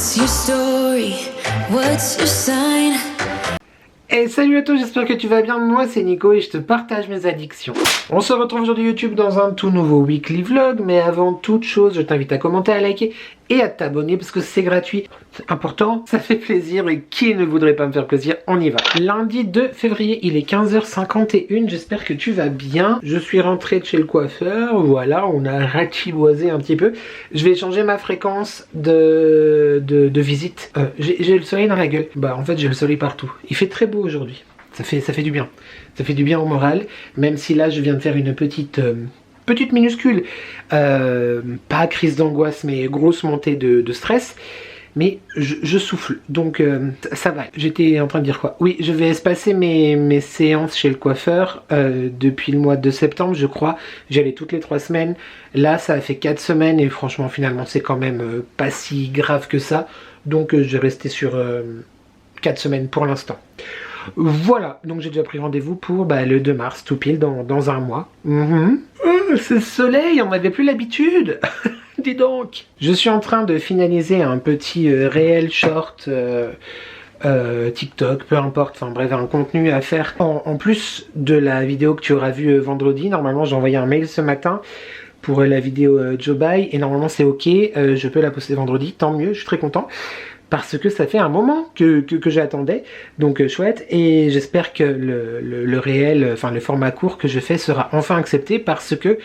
What's your story? What's your sign? Et salut à toi, j'espère que tu vas bien, moi c'est Nico et je te partage mes addictions. On se retrouve aujourd'hui YouTube dans un tout nouveau weekly vlog, mais avant toute chose, je t'invite à commenter, à liker et à t'abonner parce que c'est gratuit, c'est important, ça fait plaisir et qui ne voudrait pas me faire plaisir, on y va. Lundi 2 février, il est 15h51, j'espère que tu vas bien. Je suis rentré de chez le coiffeur, voilà, on a ratiboisé un petit peu. Je vais changer ma fréquence de visite. J'ai le soleil dans la gueule, bah en fait j'ai le soleil partout, il fait très beau aujourd'hui, ça fait du bien. Ça fait du bien au moral, même si là je viens de faire une petite minuscule, pas crise d'angoisse mais grosse montée de stress, mais je souffle, donc ça va. J'étais en train de dire quoi? Oui, je vais espacer mes séances chez le coiffeur depuis le mois de septembre, je crois. J'y allais toutes les 3 semaines, là ça a fait 4 semaines et franchement finalement c'est quand même pas si grave que ça, donc je vais rester sur 4 semaines pour l'instant. Voilà, donc j'ai déjà pris rendez-vous pour le 2 mars, tout pile dans un mois. Ce soleil, on n'avait plus l'habitude. Dis donc. Je suis en train de finaliser un petit réel short TikTok, peu importe, enfin bref, un contenu à faire en plus de la vidéo que tu auras vue vendredi. Normalement j'ai envoyé un mail ce matin pour la vidéo Joe Bye et normalement c'est ok, je peux la poster vendredi, tant mieux, je suis très content. Parce que ça fait un moment que j'attendais, donc chouette, et j'espère que le réel, enfin le format court que je fais sera enfin accepté parce que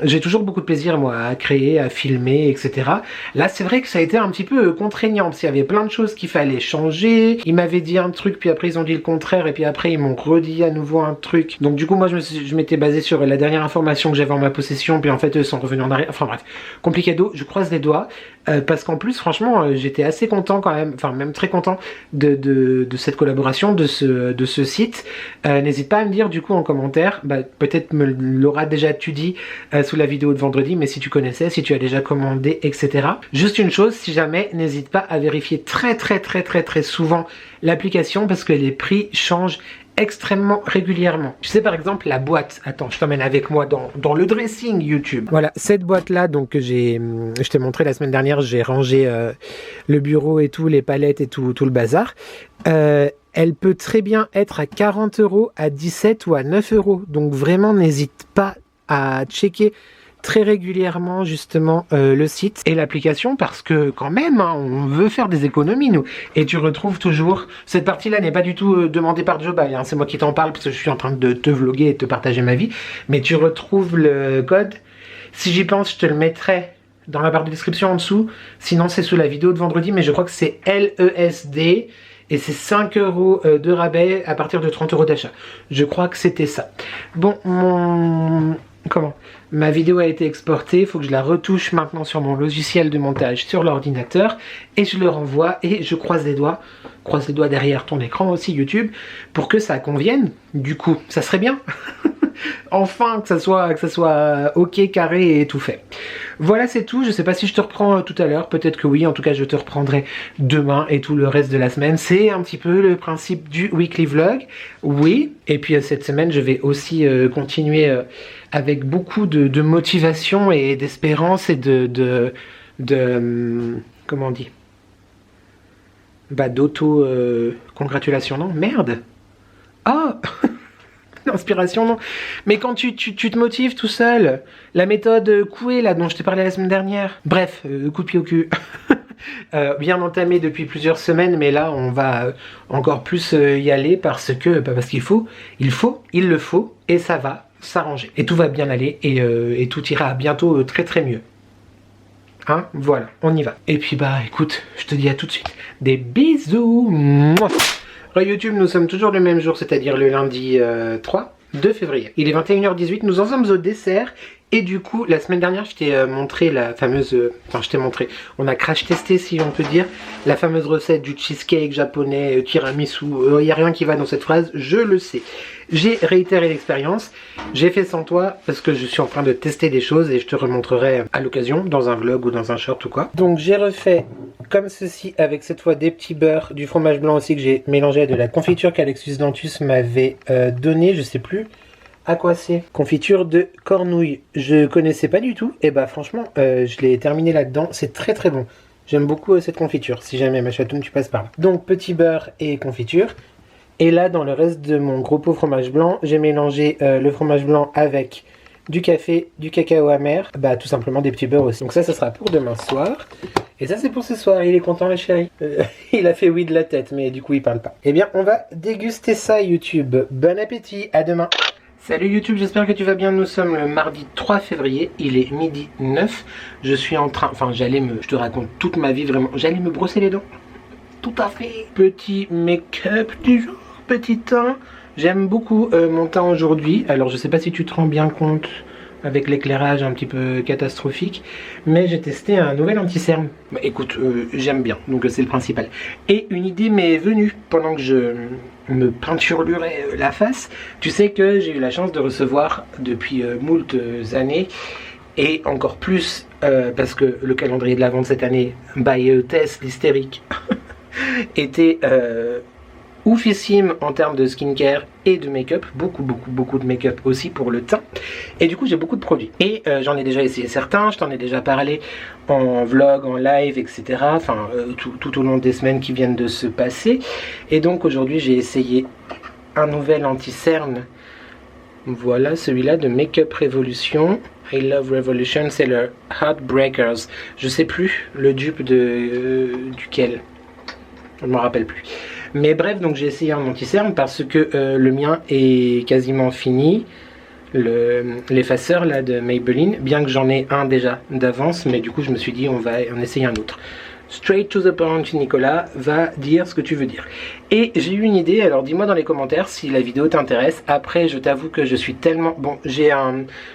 j'ai toujours beaucoup de plaisir moi à créer, à filmer, etc. Là c'est vrai que ça a été un petit peu contraignant parce qu'il y avait plein de choses qu'il fallait changer. Ils m'avaient dit un truc puis après ils ont dit le contraire et puis après ils m'ont redit à nouveau un truc. Donc du coup moi je m'étais basé sur la dernière information que j'avais en ma possession puis en fait eux sont revenus en arrière. Enfin bref, complicado, je croise les doigts parce qu'en plus franchement j'étais assez content quand même, enfin même très content de cette collaboration, de ce site. N'hésite pas à me dire du coup en commentaire, peut-être me l'aura déjà tu dit sous la vidéo de vendredi, mais si tu connaissais, si tu as déjà commandé, etc. Juste une chose, si jamais, n'hésite pas à vérifier très souvent l'application parce que les prix changent extrêmement régulièrement. Tu sais par exemple la boîte, attends je t'emmène avec moi dans le dressing YouTube. Voilà cette boîte là donc que je t'ai montré la semaine dernière, j'ai rangé le bureau et tout, les palettes et tout le bazar. Elle peut très bien être à 40 €, à 17 ou à 9 €, donc vraiment n'hésite pas à checker très régulièrement justement le site et l'application parce que quand même hein, on veut faire des économies nous. Et tu retrouves toujours, cette partie là n'est pas du tout demandée par Joe Bye, hein, c'est moi qui t'en parle parce que je suis en train de te vlogger et de te partager ma vie, mais tu retrouves le code, si j'y pense je te le mettrai dans la barre de description en dessous, sinon c'est sous la vidéo de vendredi, mais je crois que c'est LESD et c'est 5 € de rabais à partir de 30 € d'achat. Je crois que c'était ça. Bon, ma vidéo a été exportée, il faut que je la retouche maintenant sur mon logiciel de montage sur l'ordinateur et je le renvoie et je croise les doigts derrière ton écran aussi YouTube pour que ça convienne. Du coup, ça serait bien. Enfin que ça soit ok, carré et tout fait. Voilà c'est tout, je sais pas si je te reprends tout à l'heure, peut-être que oui, en tout cas je te reprendrai demain et tout le reste de la semaine. C'est un petit peu le principe du weekly vlog, oui. Et puis cette semaine je vais aussi continuer avec beaucoup de motivation et d'espérance et comment on dit, d'auto congratulation, non merde, ah inspiration non, mais quand tu te motives tout seul, la méthode Coué là dont je t'ai parlé la semaine dernière, bref, coup de pied au cul. Bien entamé depuis plusieurs semaines, mais là on va encore plus y aller parce qu'il faut, il le faut et ça va s'arranger et tout va bien aller et tout ira bientôt très mieux. Hein, voilà, on y va. Et puis écoute, je te dis à tout de suite. Des bisous. Mouah. YouTube, nous sommes toujours le même jour, c'est-à-dire le lundi 2 février. Il est 21h18, nous en sommes au dessert. Et du coup, la semaine dernière, je t'ai montré la fameuse... on a crash testé, si on peut dire, la fameuse recette du cheesecake japonais, tiramisu. Il n'y a rien qui va dans cette phrase, je le sais. J'ai réitéré l'expérience, j'ai fait sans toi, parce que je suis en train de tester des choses et je te remontrerai à l'occasion, dans un vlog ou dans un short ou quoi. Donc j'ai refait comme ceci, avec cette fois des petits beurres, du fromage blanc aussi que j'ai mélangé à de la confiture qu'Alexus Dantus m'avait donné, je sais plus à quoi c'est. Confiture de cornouille, je connaissais pas du tout, et franchement je l'ai terminé là-dedans, c'est très bon. J'aime beaucoup cette confiture, si jamais Machatoum tu passes par là. Donc petit beurre et confiture. Et là dans le reste de mon gros pot fromage blanc, j'ai mélangé le fromage blanc avec du café, du cacao amer, bah tout simplement des petits beurres aussi. Donc ça sera pour demain soir. Et ça c'est pour ce soir, il est content le chéri. Il a fait oui de la tête, mais du coup il parle pas. Eh bien on va déguster ça YouTube. Bon appétit, à demain. Salut YouTube, j'espère que tu vas bien. Nous sommes le mardi 3 février, il est midi 9. Je suis en train, je te raconte toute ma vie vraiment. J'allais me brosser les dents. Tout à fait. Petit make-up du jour, petit teint. J'aime beaucoup mon teint aujourd'hui. Alors je sais pas si tu te rends bien compte avec l'éclairage un petit peu catastrophique, mais j'ai testé un nouvel anti-cerne. Bah, écoute, j'aime bien, donc c'est le principal. Et une idée m'est venue pendant que je me peinturelurais la face. Tu sais que j'ai eu la chance de recevoir depuis moult années, et encore plus parce que le calendrier de l'Avent de cette année, by Tess l'hystérique, était oufissime en termes de skincare et de make-up, beaucoup de make-up aussi pour le teint, et du coup j'ai beaucoup de produits et j'en ai déjà essayé certains, je t'en ai déjà parlé en vlog, en live, etc. Enfin tout au long des semaines qui viennent de se passer, et donc aujourd'hui j'ai essayé un nouvel anti-cerne. Voilà, celui-là de Make-up Revolution. I Love Revolution, c'est le Heartbreakers. Je sais plus le dupe duquel, je ne me rappelle plus. Mais bref, donc j'ai essayé un anti-cerne parce que le mien est quasiment fini. L'effaceur là de Maybelline, bien que j'en ai un déjà d'avance, mais du coup je me suis dit on va en essayer un autre. Straight to the point, Nicolas, va dire ce que tu veux dire. Et j'ai eu une idée, alors dis-moi dans les commentaires si la vidéo t'intéresse. Après, je t'avoue que je suis tellement... Bon, j'ai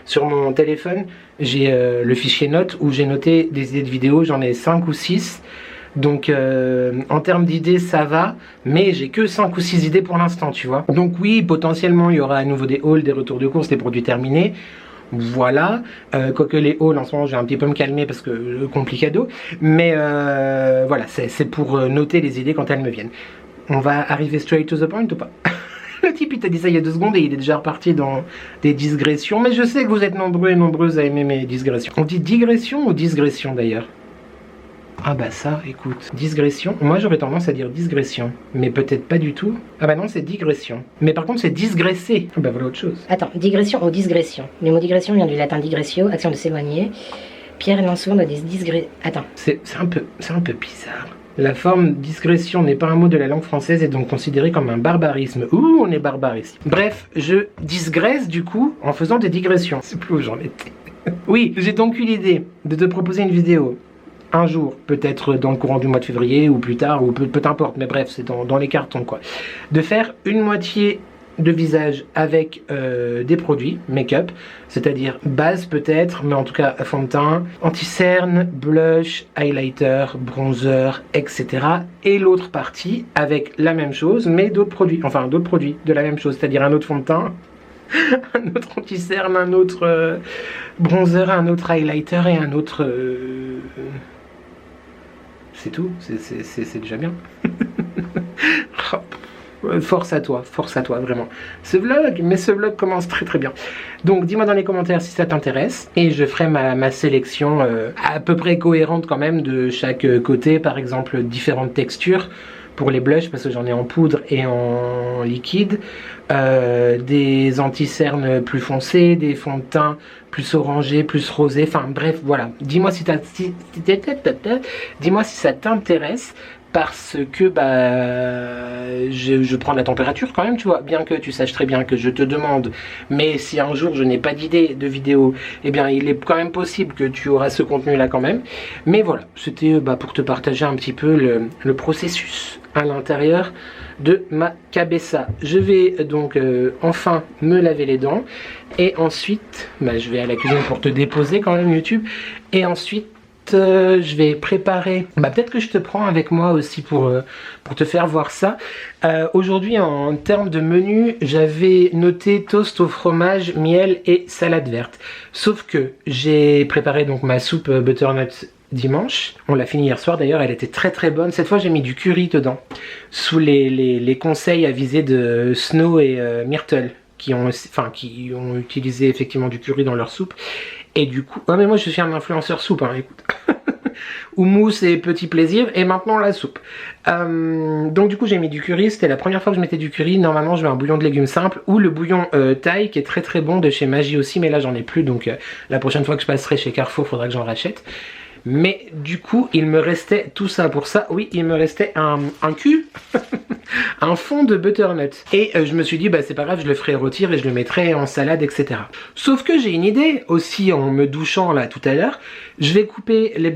sur mon téléphone, j'ai le fichier notes où j'ai noté des idées de vidéos, j'en ai 5 ou 6. Donc en termes d'idées ça va, mais j'ai que 5 ou 6 idées pour l'instant, tu vois. Donc oui, potentiellement il y aura à nouveau des hauls, des retours de course, des produits terminés. Voilà, quoique les hauls en ce moment je vais un petit peu me calmer parce que complicado. Mais voilà, c'est pour noter les idées quand elles me viennent. On va arriver straight to the point ou pas? Le type il t'a dit ça il y a 2 secondes et il est déjà reparti dans des digressions. Mais je sais que vous êtes nombreux et nombreuses à aimer mes digressions. On dit digression ou digression d'ailleurs? Ah bah ça, écoute, digression, moi j'aurais tendance à dire digression, mais peut-être pas du tout. Ah bah non, c'est digression. Mais par contre c'est digresser. Ah bah voilà autre chose. Attends, digression ou digression? Le mot digression vient du latin digressio, action de s'éloigner. Pierre Lançon des Attends. C'est un peu bizarre. La forme digression n'est pas un mot de la langue française et donc considéré comme un barbarisme. Ouh, on est barbare ici. Bref, je digresse du coup en faisant des digressions. C'est plus où j'en étais. Oui, j'ai donc eu l'idée de te proposer une vidéo un jour, peut-être dans le courant du mois de février ou plus tard, ou peu importe, mais bref, c'est dans les cartons quoi. De faire une moitié de visage avec des produits make-up, c'est-à-dire base peut-être, mais en tout cas fond de teint, anti-cerne, blush, highlighter, bronzer, etc. Et l'autre partie avec la même chose, mais d'autres produits, enfin d'autres produits de la même chose, c'est-à-dire un autre fond de teint, un autre anti-cerne, un autre bronzer, un autre highlighter et un autre... C'est tout, c'est déjà bien. Force à toi, vraiment. Ce vlog commence très très bien. Donc dis-moi dans les commentaires si ça t'intéresse et je ferai ma sélection à peu près cohérente quand même de chaque côté, par exemple différentes textures pour les blushs parce que j'en ai en poudre et en liquide, des anti-cernes plus foncés, des fonds de teint plus orangés, plus rosés, enfin bref voilà. Dis-moi si ça t'intéresse. Parce que je prends la température quand même, tu vois, bien que tu saches très bien que je te demande, mais si un jour je n'ai pas d'idée de vidéo, eh bien il est quand même possible que tu auras ce contenu là quand même. Mais voilà, c'était pour te partager un petit peu le processus à l'intérieur de ma cabessa. Je vais donc enfin me laver les dents et ensuite, je vais à la cuisine pour te déposer quand même YouTube, et ensuite je vais préparer, peut-être que je te prends avec moi aussi pour te faire voir ça. Aujourd'hui en termes de menu, j'avais noté toast au fromage, miel et salade verte. Sauf que j'ai préparé donc ma soupe butternut dimanche. On l'a fini hier soir d'ailleurs, elle était très très bonne. Cette fois j'ai mis du curry dedans, sous les conseils avisés de Snow et Myrtle, qui ont utilisé effectivement du curry dans leur soupe. Et du coup, mais moi je suis un influenceur soupe, hein, écoute. houmous et petit plaisir, et maintenant la soupe. Donc du coup j'ai mis du curry, c'était la première fois que je mettais du curry. Normalement je mets un bouillon de légumes simple ou le bouillon thaï qui est très très bon de chez Maggi aussi, mais là j'en ai plus, donc la prochaine fois que je passerai chez Carrefour faudra que j'en rachète. Mais du coup il me restait tout ça pour ça, oui il me restait un cul un fond de butternut, et je me suis dit bah c'est pas grave, je le ferai rôtir et je le mettrai en salade, etc. Sauf que j'ai une idée aussi en me douchant là tout à l'heure. Je vais couper la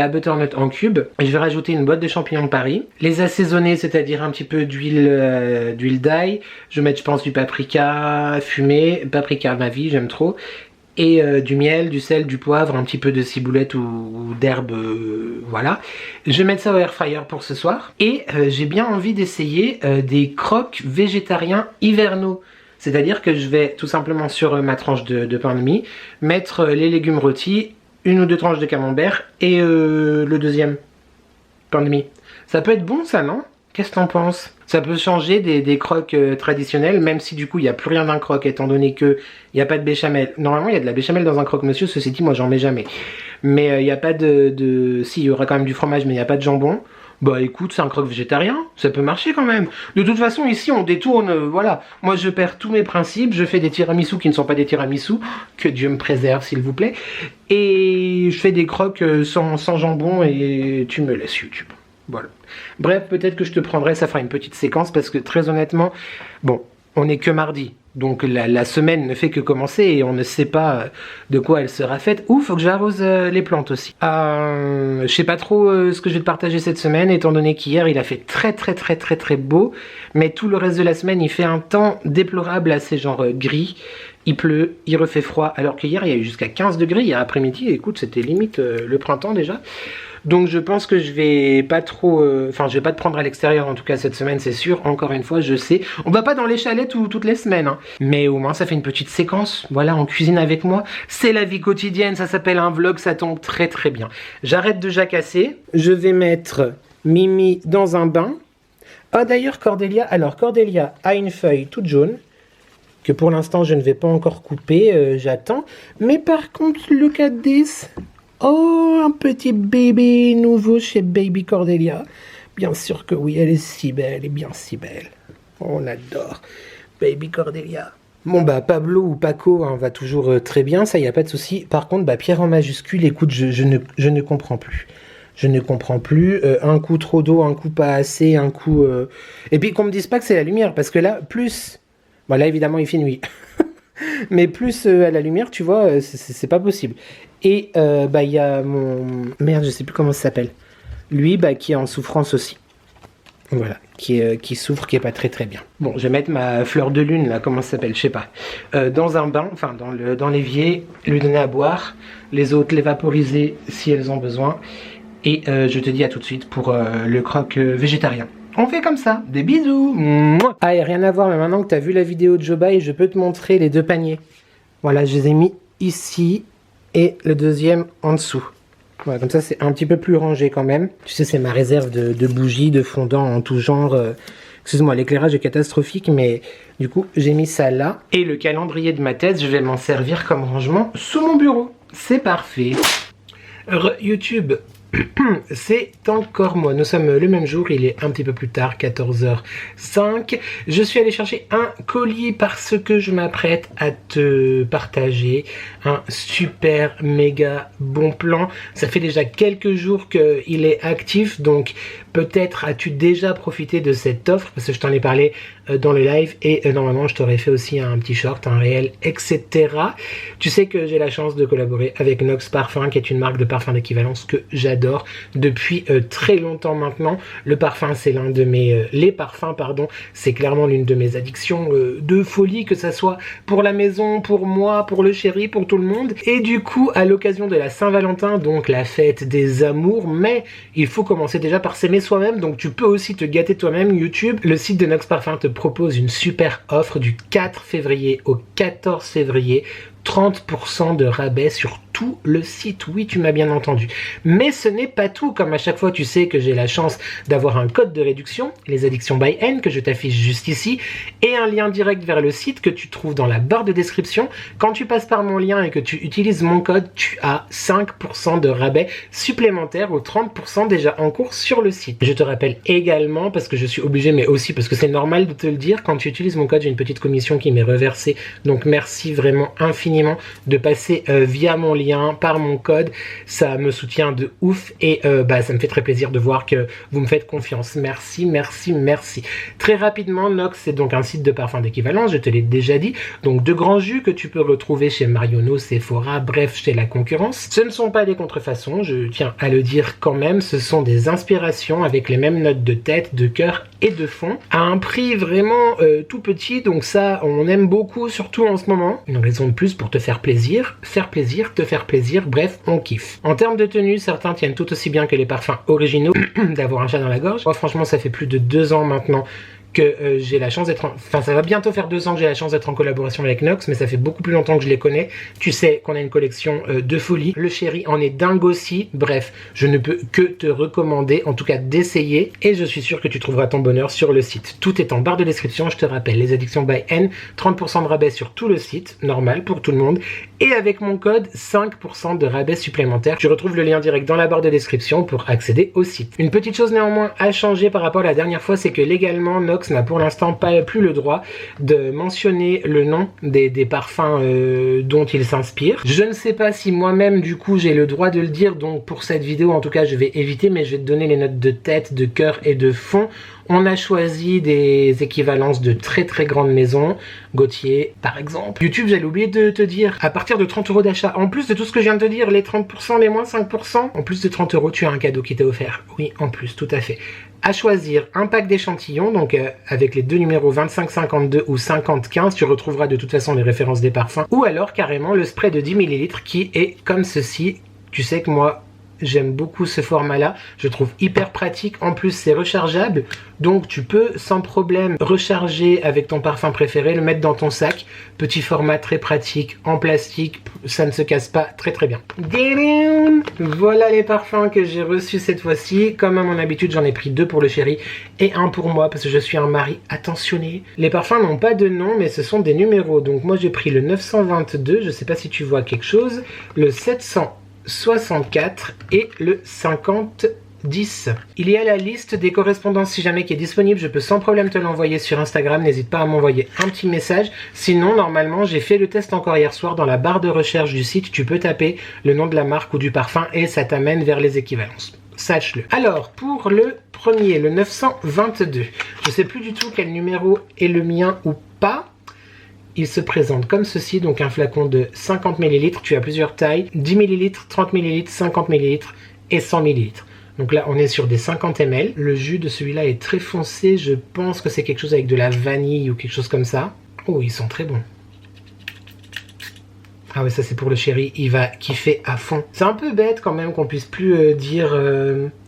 butternut en cubes, et je vais rajouter une boîte de champignons de Paris, les assaisonner, c'est-à-dire un petit peu d'huile d'ail, je vais mettre je pense du paprika fumé, paprika à ma vie, j'aime trop, et du miel, du sel, du poivre, un petit peu de ciboulette ou d'herbe, voilà. Je vais mettre ça au air fryer pour ce soir. Et j'ai bien envie d'essayer des croques végétariens hivernaux. C'est-à-dire que je vais tout simplement sur ma tranche de pain de mie mettre les légumes rôtis, une ou deux tranches de camembert et le deuxième pain de mie. Ça peut être bon ça, non ? Qu'est-ce que t'en penses? Ça peut changer des croques traditionnelles, même si du coup il n'y a plus rien d'un croque, étant donné qu'il n'y a pas de béchamel. Normalement il y a de la béchamel dans un croque-monsieur, ceci dit moi j'en mets jamais. Mais il n'y a pas si, il y aura quand même du fromage, mais il n'y a pas de jambon. Bah écoute, c'est un croque végétarien, ça peut marcher quand même. De toute façon ici on détourne, voilà. Moi je perds tous mes principes, je fais des tiramisu qui ne sont pas des tiramisu, que Dieu me préserve s'il vous plaît. Et je fais des croques sans jambon et tu me laisses YouTube. Voilà. Bref, peut-être que je te prendrai, ça fera une petite séquence parce que très honnêtement, bon, on n'est que mardi. Donc la semaine ne fait que commencer et on ne sait pas de quoi elle sera faite. Ouh, faut que j'arrose les plantes aussi. Je sais pas trop ce que je vais te partager cette semaine, étant donné qu'hier il a fait très beau. Mais tout le reste de la semaine il fait un temps déplorable, assez genre gris. Il pleut, il refait froid, alors qu'hier il y a eu jusqu'à 15 degrés hier après-midi. Écoute, c'était limite le printemps déjà. Donc je pense que je vais pas trop... Enfin, je vais pas te prendre à l'extérieur en tout cas cette semaine, c'est sûr. Encore une fois, je sais. On va pas dans les chalets toutes les semaines. Hein. Mais au moins, ça fait une petite séquence. Voilà, en cuisine avec moi. C'est la vie quotidienne, ça s'appelle un vlog, ça tombe très bien. J'arrête de jacasser. Je vais mettre Mimi dans un bain. Ah d'ailleurs, Cordelia... Alors, Cordelia a une feuille toute jaune. Que pour l'instant, je ne vais pas encore couper. J'attends. Mais par contre, look at this... Oh, un petit bébé nouveau chez Baby Cordelia. Bien sûr que oui, elle est si belle et bien si belle. On adore Baby Cordelia. Bon bah Pablo ou Paco hein, va toujours très bien, ça y a pas de souci. Par contre, bah Pierre en majuscule, écoute, je ne comprends plus. Je ne comprends plus. Un coup trop d'eau, un coup pas assez, un coup... Et puis qu'on me dise pas que c'est la lumière, parce que là, plus... Bon là évidemment il fait nuit. Mais plus à la lumière, tu vois, c'est pas possible. Et bah il y a mon... Merde, je sais plus comment ça s'appelle. Lui, bah qui est en souffrance aussi. Voilà, qui souffre, qui est pas très bien. Bon, je vais mettre ma fleur de lune, là, comment ça s'appelle, je sais pas. Dans un bain, enfin dans l'évier, lui donner à boire. Les autres, les vaporiser si elles ont besoin. Et je te dis à tout de suite pour le croque végétarien. On fait comme ça, des bisous. Mouah. Ah, et rien à voir, mais maintenant que tu as vu la vidéo de Joe Biden, je peux te montrer les deux paniers. Voilà, je les ai mis ici et le deuxième en dessous. Voilà, comme ça c'est un petit peu plus rangé quand même. Tu sais, c'est ma réserve de bougies, de fondants en tout genre. Excuse-moi, l'éclairage est catastrophique, mais du coup, j'ai mis ça là. Et le calendrier de ma thèse, je vais m'en servir comme rangement sous mon bureau. C'est parfait. YouTube. C'est encore moi, nous sommes le même jour, il est un petit peu plus tard, 14h05. Je suis allé chercher un colis parce que je m'apprête à te partager un super méga bon plan. Ça fait déjà quelques jours qu'il est actif, donc peut-être as-tu déjà profité de cette offre parce que je t'en ai parlé dans le live et normalement je t'aurais fait aussi un petit short, un réel, etc. Tu sais que j'ai la chance de collaborer avec Nox Parfum qui est une marque de parfum d'équivalence que j'adore depuis très longtemps maintenant. Le parfum c'est l'un de mes... les parfums pardon, c'est clairement l'une de mes addictions de folie, que ça soit pour la maison, pour moi, pour le chéri, pour tout le monde. Et du coup à l'occasion de la Saint-Valentin, donc la fête des amours, mais il faut commencer déjà par s'aimer soi-même, donc tu peux aussi te gâter toi-même. YouTube, le site de Nox Parfum te propose une super offre du 4 février au 14 février 30% de rabais sur tout le site. Oui, tu m'as bien entendu. Mais ce n'est pas tout. Comme à chaque fois, tu sais que j'ai la chance d'avoir un code de réduction, les addictions by N, que je t'affiche juste ici, et un lien direct vers le site que tu trouves dans la barre de description. Quand tu passes par mon lien et que tu utilises mon code, tu as 5% de rabais supplémentaire aux 30% déjà en cours sur le site. Je te rappelle également, parce que je suis obligé, mais aussi parce que c'est normal de te le dire, quand tu utilises mon code, j'ai une petite commission qui m'est reversée. Donc merci vraiment infiniment de passer via mon lien, par mon code. Ça me soutient de ouf et ça me fait très plaisir de voir que vous me faites confiance. Merci, merci, merci. Très rapidement, Nox, c'est donc un site de parfum d'équivalence, je te l'ai déjà dit. Donc de grands jus que tu peux retrouver chez Marionneau, Sephora, bref, chez la concurrence. Ce ne sont pas des contrefaçons, je tiens à le dire quand même, ce sont des inspirations avec les mêmes notes de tête, de cœur et de fond, à un prix vraiment tout petit, donc ça, on aime beaucoup, surtout en ce moment. Une raison de plus pour te faire plaisir, te faire plaisir, bref, on kiffe. En termes de tenue, certains tiennent tout aussi bien que les parfums originaux d'avoir un chat dans la gorge. Moi, franchement, ça fait plus de 2 ans maintenant que j'ai la chance d'être enfin ça va bientôt faire 2 ans que j'ai la chance d'être en collaboration avec Nox, mais ça fait beaucoup plus longtemps que je les connais. Tu sais qu'on a une collection de folie, le chéri en est dingue aussi. Bref, je ne peux que te recommander, en tout cas d'essayer, et je suis sûr que tu trouveras ton bonheur sur le site. Tout est en barre de description, je te rappelle, les addictions by N, 30% de rabais sur tout le site, normal pour tout le monde, et avec mon code 5% de rabais supplémentaire. Tu retrouves le lien direct dans la barre de description pour accéder au site. Une petite chose néanmoins à changer par rapport à la dernière fois, c'est que légalement Nox n'a pour l'instant pas plus le droit de mentionner le nom des parfums dont il s'inspire. Je ne sais pas si moi-même du coup j'ai le droit de le dire, donc pour cette vidéo en tout cas je vais éviter, mais je vais te donner les notes de tête, de cœur et de fond. On a choisi des équivalences de très très grandes maisons, Gauthier par exemple. YouTube, j'allais oublier de te dire, à partir de 30 € d'achat, en plus de tout ce que je viens de te dire, les 30%, les moins 5%, en plus de 30 €, tu as un cadeau qui t'est offert. Oui, en plus, tout à fait. À choisir un pack d'échantillons, donc avec les deux numéros 25-52 ou 50-15, tu retrouveras de toute façon les références des parfums, ou alors carrément le spray de 10 ml qui est comme ceci. Tu sais que moi, j'aime beaucoup ce format-là, je trouve hyper pratique. En plus, c'est rechargeable, donc tu peux sans problème recharger avec ton parfum préféré, le mettre dans ton sac. Petit format très pratique, en plastique, ça ne se casse pas, très très bien. Voilà les parfums que j'ai reçus cette fois-ci. Comme à mon habitude, j'en ai pris 2 pour le chéri et 1 pour moi parce que je suis un mari attentionné. Les parfums n'ont pas de nom, mais ce sont des numéros. Donc moi, j'ai pris le 922, je sais pas si tu vois quelque chose, le 764 et le 5010. Il y a la liste des correspondances si jamais qui est disponible, je peux sans problème te l'envoyer sur Instagram, n'hésite pas à m'envoyer un petit message. Sinon, normalement, j'ai fait le test encore hier soir dans la barre de recherche du site, tu peux taper le nom de la marque ou du parfum et ça t'amène vers les équivalences. Sache-le. Alors, pour le premier, le 922, je sais plus du tout quel numéro est le mien ou pas. Il se présente comme ceci, donc un flacon de 50 ml, tu as plusieurs tailles, 10 ml, 30 ml, 50 ml et 100 ml. Donc là on est sur des 50 ml. Le jus de celui-là est très foncé, je pense que c'est quelque chose avec de la vanille ou quelque chose comme ça. Oh, ils sont très bons. Ah ouais, ça c'est pour le chéri, il va kiffer à fond. C'est un peu bête quand même qu'on puisse plus dire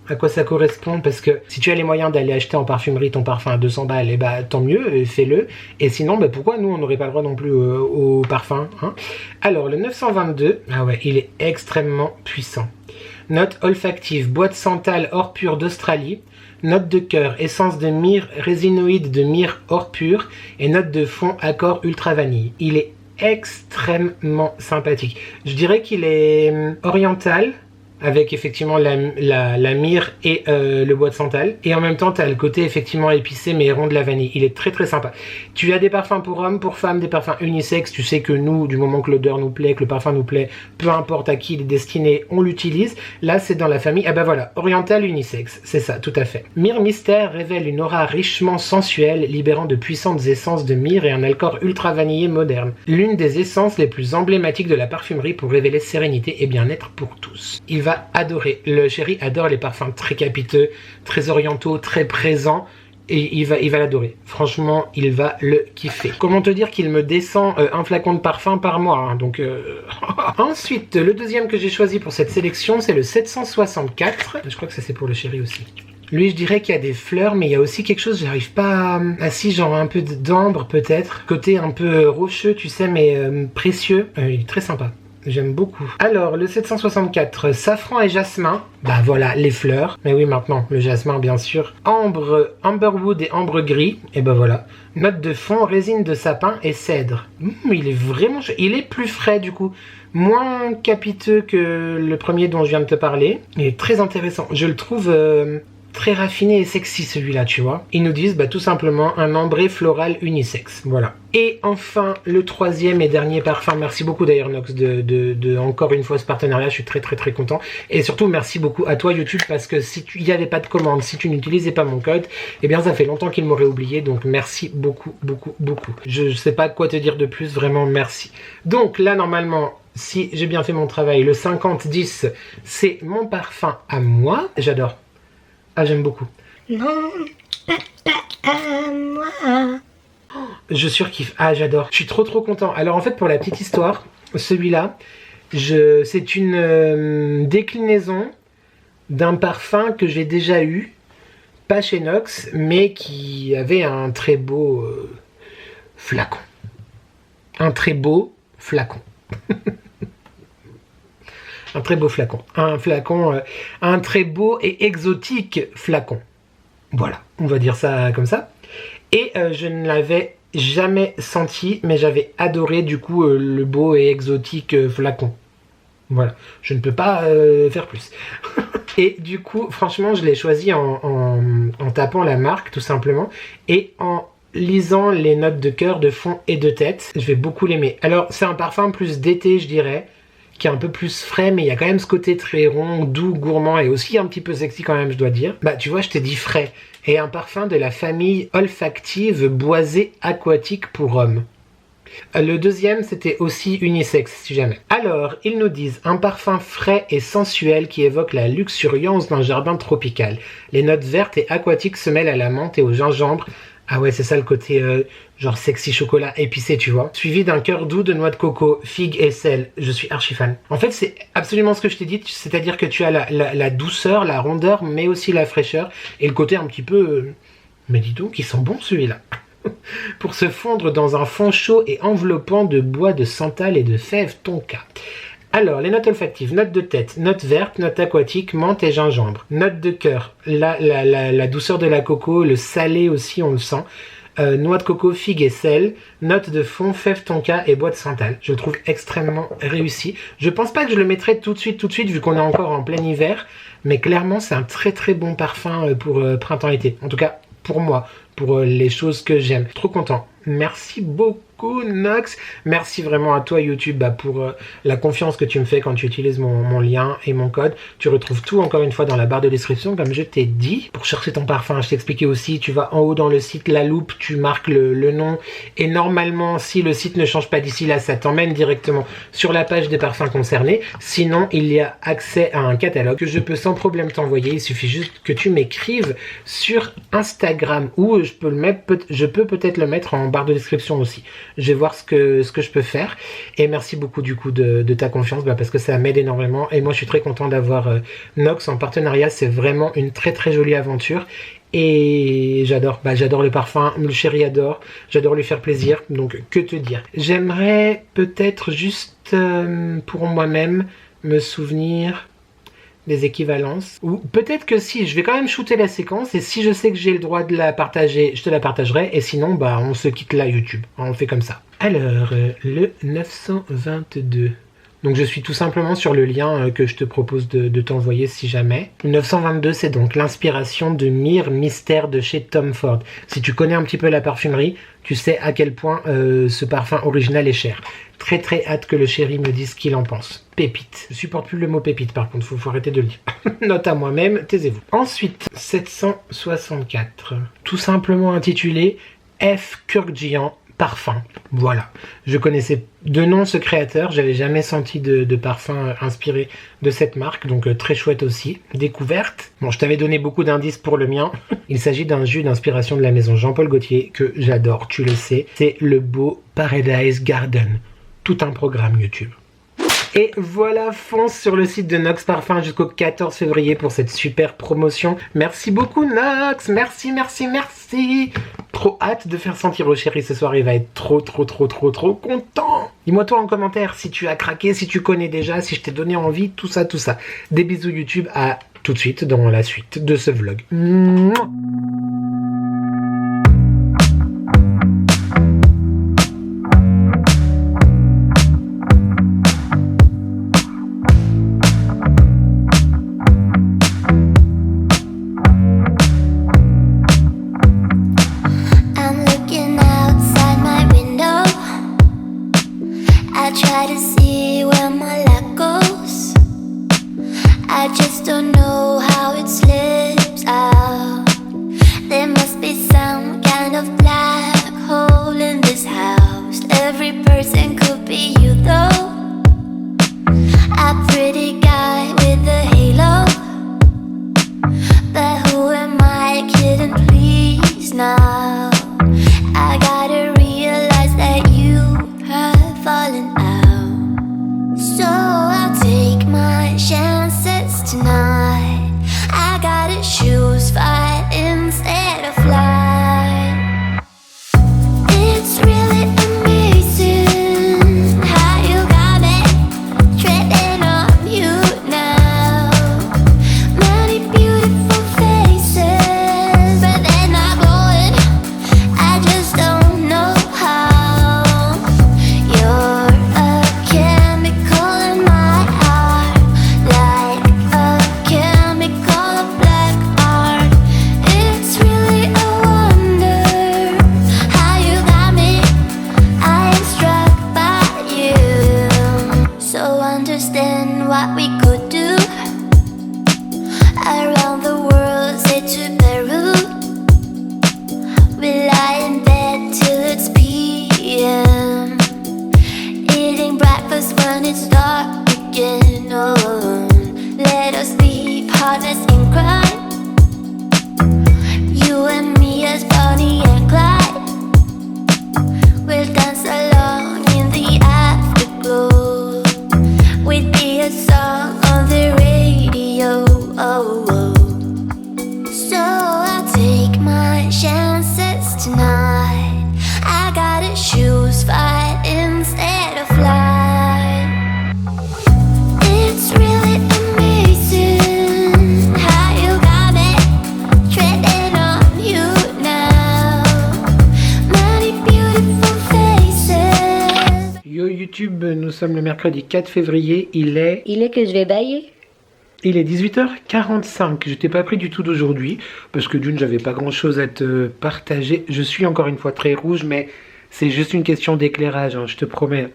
à quoi ça correspond, parce que si tu as les moyens d'aller acheter en parfumerie ton parfum à 200 balles, et bah tant mieux, fais-le. Et sinon, bah, pourquoi nous on n'aurait pas le droit non plus au parfum, hein? Alors le 922, ah ouais, il est extrêmement puissant. Note olfactive, bois de santal or pur d'Australie. Note de cœur, essence de myrrhe, résinoïde de myrrhe or pur. Et note de fond, accord ultra vanille. Il est extrêmement sympathique. Je dirais qu'il est oriental, avec effectivement la myrrhe et le bois de santal. Et en même temps, tu as le côté effectivement épicé, mais rond de la vanille. Il est très très sympa. Tu as des parfums pour hommes, pour femmes, des parfums unisex. Tu sais que nous, du moment que l'odeur nous plaît, que le parfum nous plaît, peu importe à qui il est destiné, on l'utilise. Là, c'est dans la famille, ah bah voilà, oriental unisex. C'est ça, tout à fait. Myrrhe Mystère révèle une aura richement sensuelle, libérant de puissantes essences de myrrhe et un alcool ultra vanillé moderne. L'une des essences les plus emblématiques de la parfumerie pour révéler sérénité et bien-être pour tous. Il va adorer. Le chéri adore les parfums très capiteux, très orientaux, très présents. Et il va l'adorer. Franchement, il va le kiffer. Comment te dire qu'il me descend un flacon de parfum par mois, hein, donc... Ensuite, le deuxième que j'ai choisi pour cette sélection, c'est le 764. Je crois que ça c'est pour le chéri aussi. Lui, je dirais qu'il y a des fleurs, mais il y a aussi quelque chose, j'arrive pas à... si, genre un peu d'ambre peut-être. Côté un peu rocheux, tu sais, mais précieux. Il est très sympa. J'aime beaucoup. Alors, le 764, safran et jasmin. Bah voilà, les fleurs. Mais oui, maintenant, le jasmin, bien sûr. Ambre, amberwood et ambre gris. Et bah voilà. Note de fond, résine de sapin et cèdre. Il est vraiment... Il est plus frais, du coup. Moins capiteux que le premier dont je viens de te parler. Il est très intéressant. Je le trouve... très raffiné et sexy celui-là, tu vois. Ils nous disent tout simplement un ambré floral unisexe. Voilà. Et enfin, le troisième et dernier parfum. Merci beaucoup d'ailleurs Nox de encore une fois ce partenariat. Je suis très content. Et surtout, merci beaucoup à toi YouTube parce que si il n'y avait pas de commande, si tu n'utilisais pas mon code, eh bien ça fait longtemps qu'il m'aurait oublié. Donc merci beaucoup. Je sais pas quoi te dire de plus. Vraiment merci. Donc là, normalement... si j'ai bien fait mon travail, le 50-10, c'est mon parfum à moi. J'adore. Ah, j'aime beaucoup. Non, pas à moi. Je surkiffe. Ah, j'adore. Je suis trop content. Alors, en fait, pour la petite histoire, celui-là, c'est une déclinaison d'un parfum que j'ai déjà eu. Pas chez Nox, mais qui avait un très beau flacon. Un très beau flacon. Un très beau flacon. Un flacon, un très beau et exotique flacon. Voilà, on va dire ça comme ça. Et je ne l'avais jamais senti, mais j'avais adoré du coup le beau et exotique flacon. Voilà, je ne peux pas faire plus. Et du coup, franchement, je l'ai choisi en tapant la marque, tout simplement. Et en lisant les notes de cœur, de fond et de tête, je vais beaucoup l'aimer. Alors, c'est un parfum plus d'été, je dirais, qui est un peu plus frais, mais il y a quand même ce côté très rond, doux, gourmand et aussi un petit peu sexy quand même, je dois dire. Bah, tu vois, je t'ai dit frais. Et un parfum de la famille olfactive boisée aquatique pour hommes. Le deuxième, c'était aussi unisexe, si jamais. Alors, ils nous disent un parfum frais et sensuel qui évoque la luxuriance d'un jardin tropical. Les notes vertes et aquatiques se mêlent à la menthe et au gingembre. Ah ouais, c'est ça le côté genre sexy chocolat épicé, tu vois. Suivi d'un cœur doux de noix de coco, figue et sel. Je suis archi fan. En fait, c'est absolument ce que je t'ai dit, c'est-à-dire que tu as la douceur, la rondeur, mais aussi la fraîcheur et le côté un petit peu... mais dis donc, il sent bon celui-là. Pour se fondre dans un fond chaud et enveloppant de bois de santal et de fèves tonka. Alors, les notes olfactives, notes de tête, notes vertes, notes aquatiques, menthe et gingembre. Notes de cœur, la douceur de la coco, le salé aussi, on le sent. Noix de coco, figue et sel. Notes de fond, fèves tonka et bois de santal. Je le trouve extrêmement réussi. Je pense pas que je le mettrai tout de suite, vu qu'on est encore en plein hiver. Mais clairement, c'est un très bon parfum pour printemps-été. En tout cas, pour moi, pour les choses que j'aime. Trop content. Merci beaucoup Nox. Merci vraiment à toi YouTube pour la confiance que tu me fais quand tu utilises mon lien et mon code. Tu retrouves tout encore une fois dans la barre de description comme je t'ai dit. Pour chercher ton parfum, je t'expliquais aussi, tu vas en haut dans le site, la loupe, tu marques le nom et normalement si le site ne change pas d'ici là, ça t'emmène directement sur la page des parfums concernés. Sinon, il y a accès à un catalogue que je peux sans problème t'envoyer. Il suffit juste que tu m'écrives sur Instagram ou je peux peut-être le mettre en barre de description aussi. Je vais voir ce que je peux faire et merci beaucoup du coup de ta confiance parce que ça m'aide énormément et moi je suis très content d'avoir Nox en partenariat. C'est vraiment une très jolie aventure et j'adore le parfum, le chéri adore, j'adore lui faire plaisir, donc que te dire. J'aimerais peut-être juste pour moi-même me souvenir des équivalences. Ou peut-être que si, je vais quand même shooter la séquence et si je sais que j'ai le droit de la partager, je te la partagerai et sinon, on se quitte là YouTube. On fait comme ça. Alors, le 922. Donc je suis tout simplement sur le lien que je te propose de t'envoyer si jamais. 922, c'est donc l'inspiration de Myrrh Mystère de chez Tom Ford. Si tu connais un petit peu la parfumerie, tu sais à quel point ce parfum original est cher. Très hâte que le chéri me dise ce qu'il en pense. Pépite. Je supporte plus le mot pépite par contre, faut arrêter de le dire. Note à moi-même, taisez-vous. Ensuite, 764. Tout simplement intitulé F. Kurkdjian Parfum. Voilà. Je connaissais de nom ce créateur, j'avais jamais senti de parfum inspiré de cette marque, donc très chouette aussi. Découverte. Bon, je t'avais donné beaucoup d'indices pour le mien. Il s'agit d'un jus d'inspiration de la maison Jean-Paul Gaultier que j'adore, tu le sais. C'est le beau Paradise Garden. Tout un programme YouTube. Et voilà, fonce sur le site de Nox Parfum jusqu'au 14 février pour cette super promotion. Merci beaucoup Nox, merci. Trop hâte de faire sentir au chéri ce soir, il va être trop content. Dis-moi toi en commentaire si tu as craqué, si tu connais déjà, si je t'ai donné envie, tout ça. Des bisous YouTube, à tout de suite dans la suite de ce vlog. Mouah. Try to see where my luck goes. I just don't know how it slips out. There must be some kind of black hole in this house. Every person could be you though. A pretty guy with a halo. But who am I kidding, please now? I gotta realize that you have fallen out. So I'll take my chances tonight. I gotta choose fight instead of flight. It's really amazing how you got me treading on you now. Many beautiful faces, but they're not glowing. I just don't know how. You're a chemical in my heart, like a chemical of black art. It's really a wonder how you got me. I am struck by you. So understand what we could do around the world, say to Peru. We lie in bed till it's PM, eating breakfast when it's dark again. Oh, let us be partners in crime. You and me as Bonnie and Clyde. We'll dance along in the afterglow. We'd be a song on the radio. Oh, oh. So I'll take my chances tonight. I gotta choose fight instead of flight. It's really amazing how you got me treading on you now. Many beautiful faces. Yo YouTube, nous sommes le mercredi 4 février, il est Que je vais bailler. 18h45, je t'ai pas pris du tout d'aujourd'hui, parce que d'une j'avais pas grand chose à te partager. Je suis encore une fois très rouge, mais c'est juste une question d'éclairage, hein, je te promets.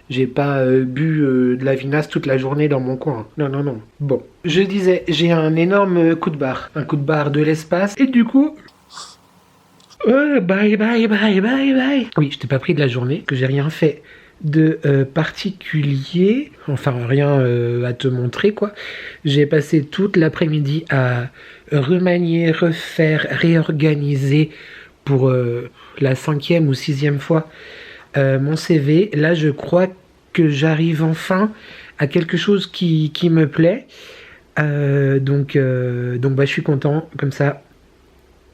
J'ai pas bu de la vinasse toute la journée dans mon coin. Non. Bon, je disais, j'ai un énorme coup de barre. Un coup de barre de l'espace, et du coup... bye. Oui, je t'ai pas pris de la journée, que j'ai rien fait de particulier, enfin rien à te montrer quoi. J'ai passé toute l'après-midi à remanier, refaire, réorganiser pour la 5e ou 6e fois mon CV. Là je crois que j'arrive enfin à quelque chose qui me plaît, donc bah, je suis content, comme ça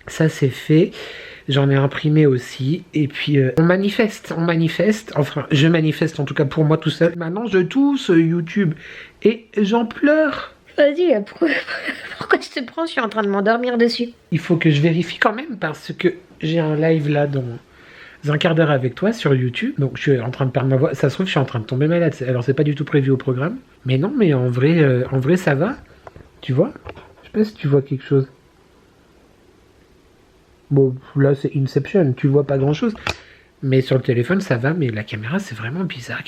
c'est fait. J'en ai imprimé aussi, et puis on manifeste, enfin je manifeste en tout cas pour moi tout seul. Maintenant je tousse YouTube et j'en pleure. Vas-y, pourquoi je te prends? Je suis en train de m'endormir dessus. Il faut que je vérifie quand même, parce que j'ai un live là dans un quart d'heure avec toi sur YouTube, donc je suis en train de perdre ma voix. Ça se trouve je suis en train de tomber malade, alors c'est pas du tout prévu au programme. Mais non, mais en vrai ça va, tu vois. Je sais pas si tu vois quelque chose. Bon, là c'est Inception, tu vois pas grand chose. Mais sur le téléphone ça va, mais la caméra c'est vraiment bizarre.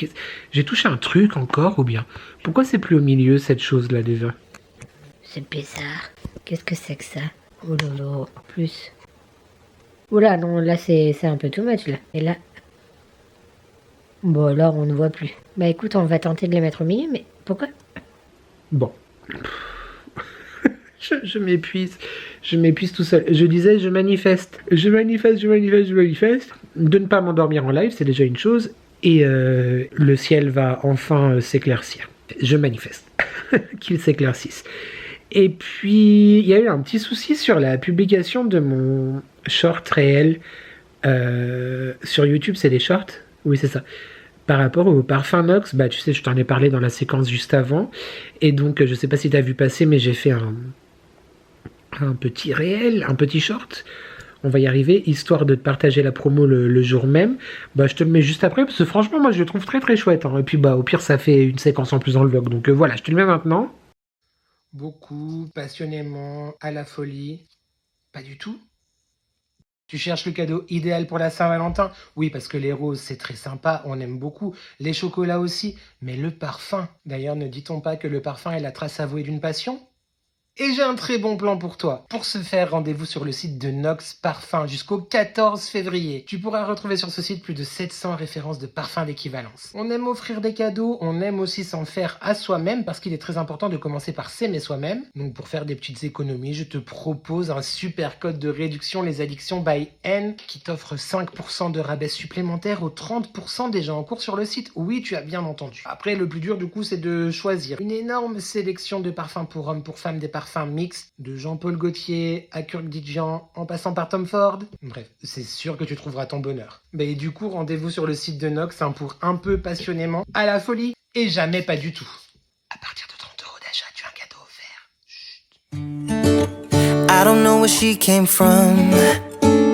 J'ai touché un truc encore ou bien? Pourquoi c'est plus au milieu cette chose là déjà? C'est bizarre. Qu'est-ce que c'est que ça? Oh lolo, plus. Oula, non, là c'est un peu too much là. Et là... Bon alors on ne voit plus. Bah écoute, on va tenter de les mettre au milieu, mais pourquoi? Bon. Je m'épuise tout seul. Je disais, je manifeste de ne pas m'endormir en live, c'est déjà une chose. et le ciel va enfin s'éclaircir. Je manifeste qu'il s'éclaircisse. Et puis, il y a eu un petit souci sur la publication de mon short réel sur YouTube, c'est des shorts? Oui, c'est ça. Par rapport au parfum Nox, bah tu sais, je t'en ai parlé dans la séquence juste avant. Et donc, je sais pas si tu as vu passer, mais j'ai fait un petit réel, un petit short. On va y arriver, histoire de te partager la promo le jour même. Bah, je te le mets juste après, parce que franchement, moi, je le trouve très très chouette. Hein. Et puis, bah, au pire, ça fait une séquence en plus dans le vlog. Donc voilà, je te le mets maintenant. Beaucoup, passionnément, à la folie. Pas du tout. Tu cherches le cadeau idéal pour la Saint-Valentin? Oui, parce que les roses, c'est très sympa, on aime beaucoup. Les chocolats aussi, mais le parfum. D'ailleurs, ne dit-on pas que le parfum est la trace avouée d'une passion? Et j'ai un très bon plan pour toi. Pour ce faire, rendez-vous sur le site de Nox Parfum jusqu'au 14 février. Tu pourras retrouver sur ce site plus de 700 références de parfums d'équivalence. On aime offrir des cadeaux, on aime aussi s'en faire à soi-même parce qu'il est très important de commencer par s'aimer soi-même. Donc pour faire des petites économies, je te propose un super code de réduction Les Addictions by N qui t'offre 5% de rabais supplémentaire aux 30% déjà en cours sur le site. Oui, tu as bien entendu. Après, le plus dur du coup, c'est de choisir une énorme sélection de parfums pour hommes, pour femmes, des parfums mixtes de Jean-Paul Gaultier à Kürk-Djian en passant par Tom Ford. Bref, c'est sûr que tu trouveras ton bonheur. Et du coup, rendez-vous sur le site de Nox pour un peu passionnément à la folie et jamais pas du tout. À partir de 30 € d'achat, tu as un cadeau offert. Chut. I don't know where she came from.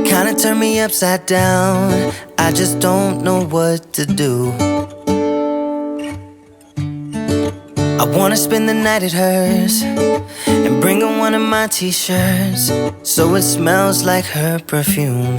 Kinda turned me upside down. I just don't know what to do. I wanna spend the night at hers and bring her one of my t-shirts so it smells like her perfume.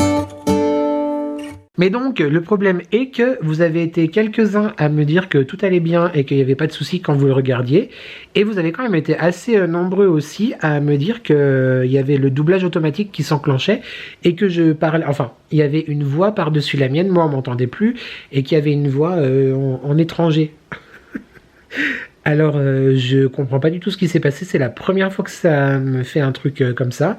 Mais donc, le problème est que vous avez été quelques-uns à me dire que tout allait bien et qu'il n'y avait pas de souci quand vous le regardiez. Et vous avez quand même été assez nombreux aussi à me dire qu'il y avait le doublage automatique qui s'enclenchait et que je parlais... Enfin, il y avait une voix par-dessus la mienne, moi on m'entendait plus, et qu'il y avait une voix en étranger. Alors, je comprends pas du tout ce qui s'est passé. C'est la première fois que ça me fait un truc comme ça.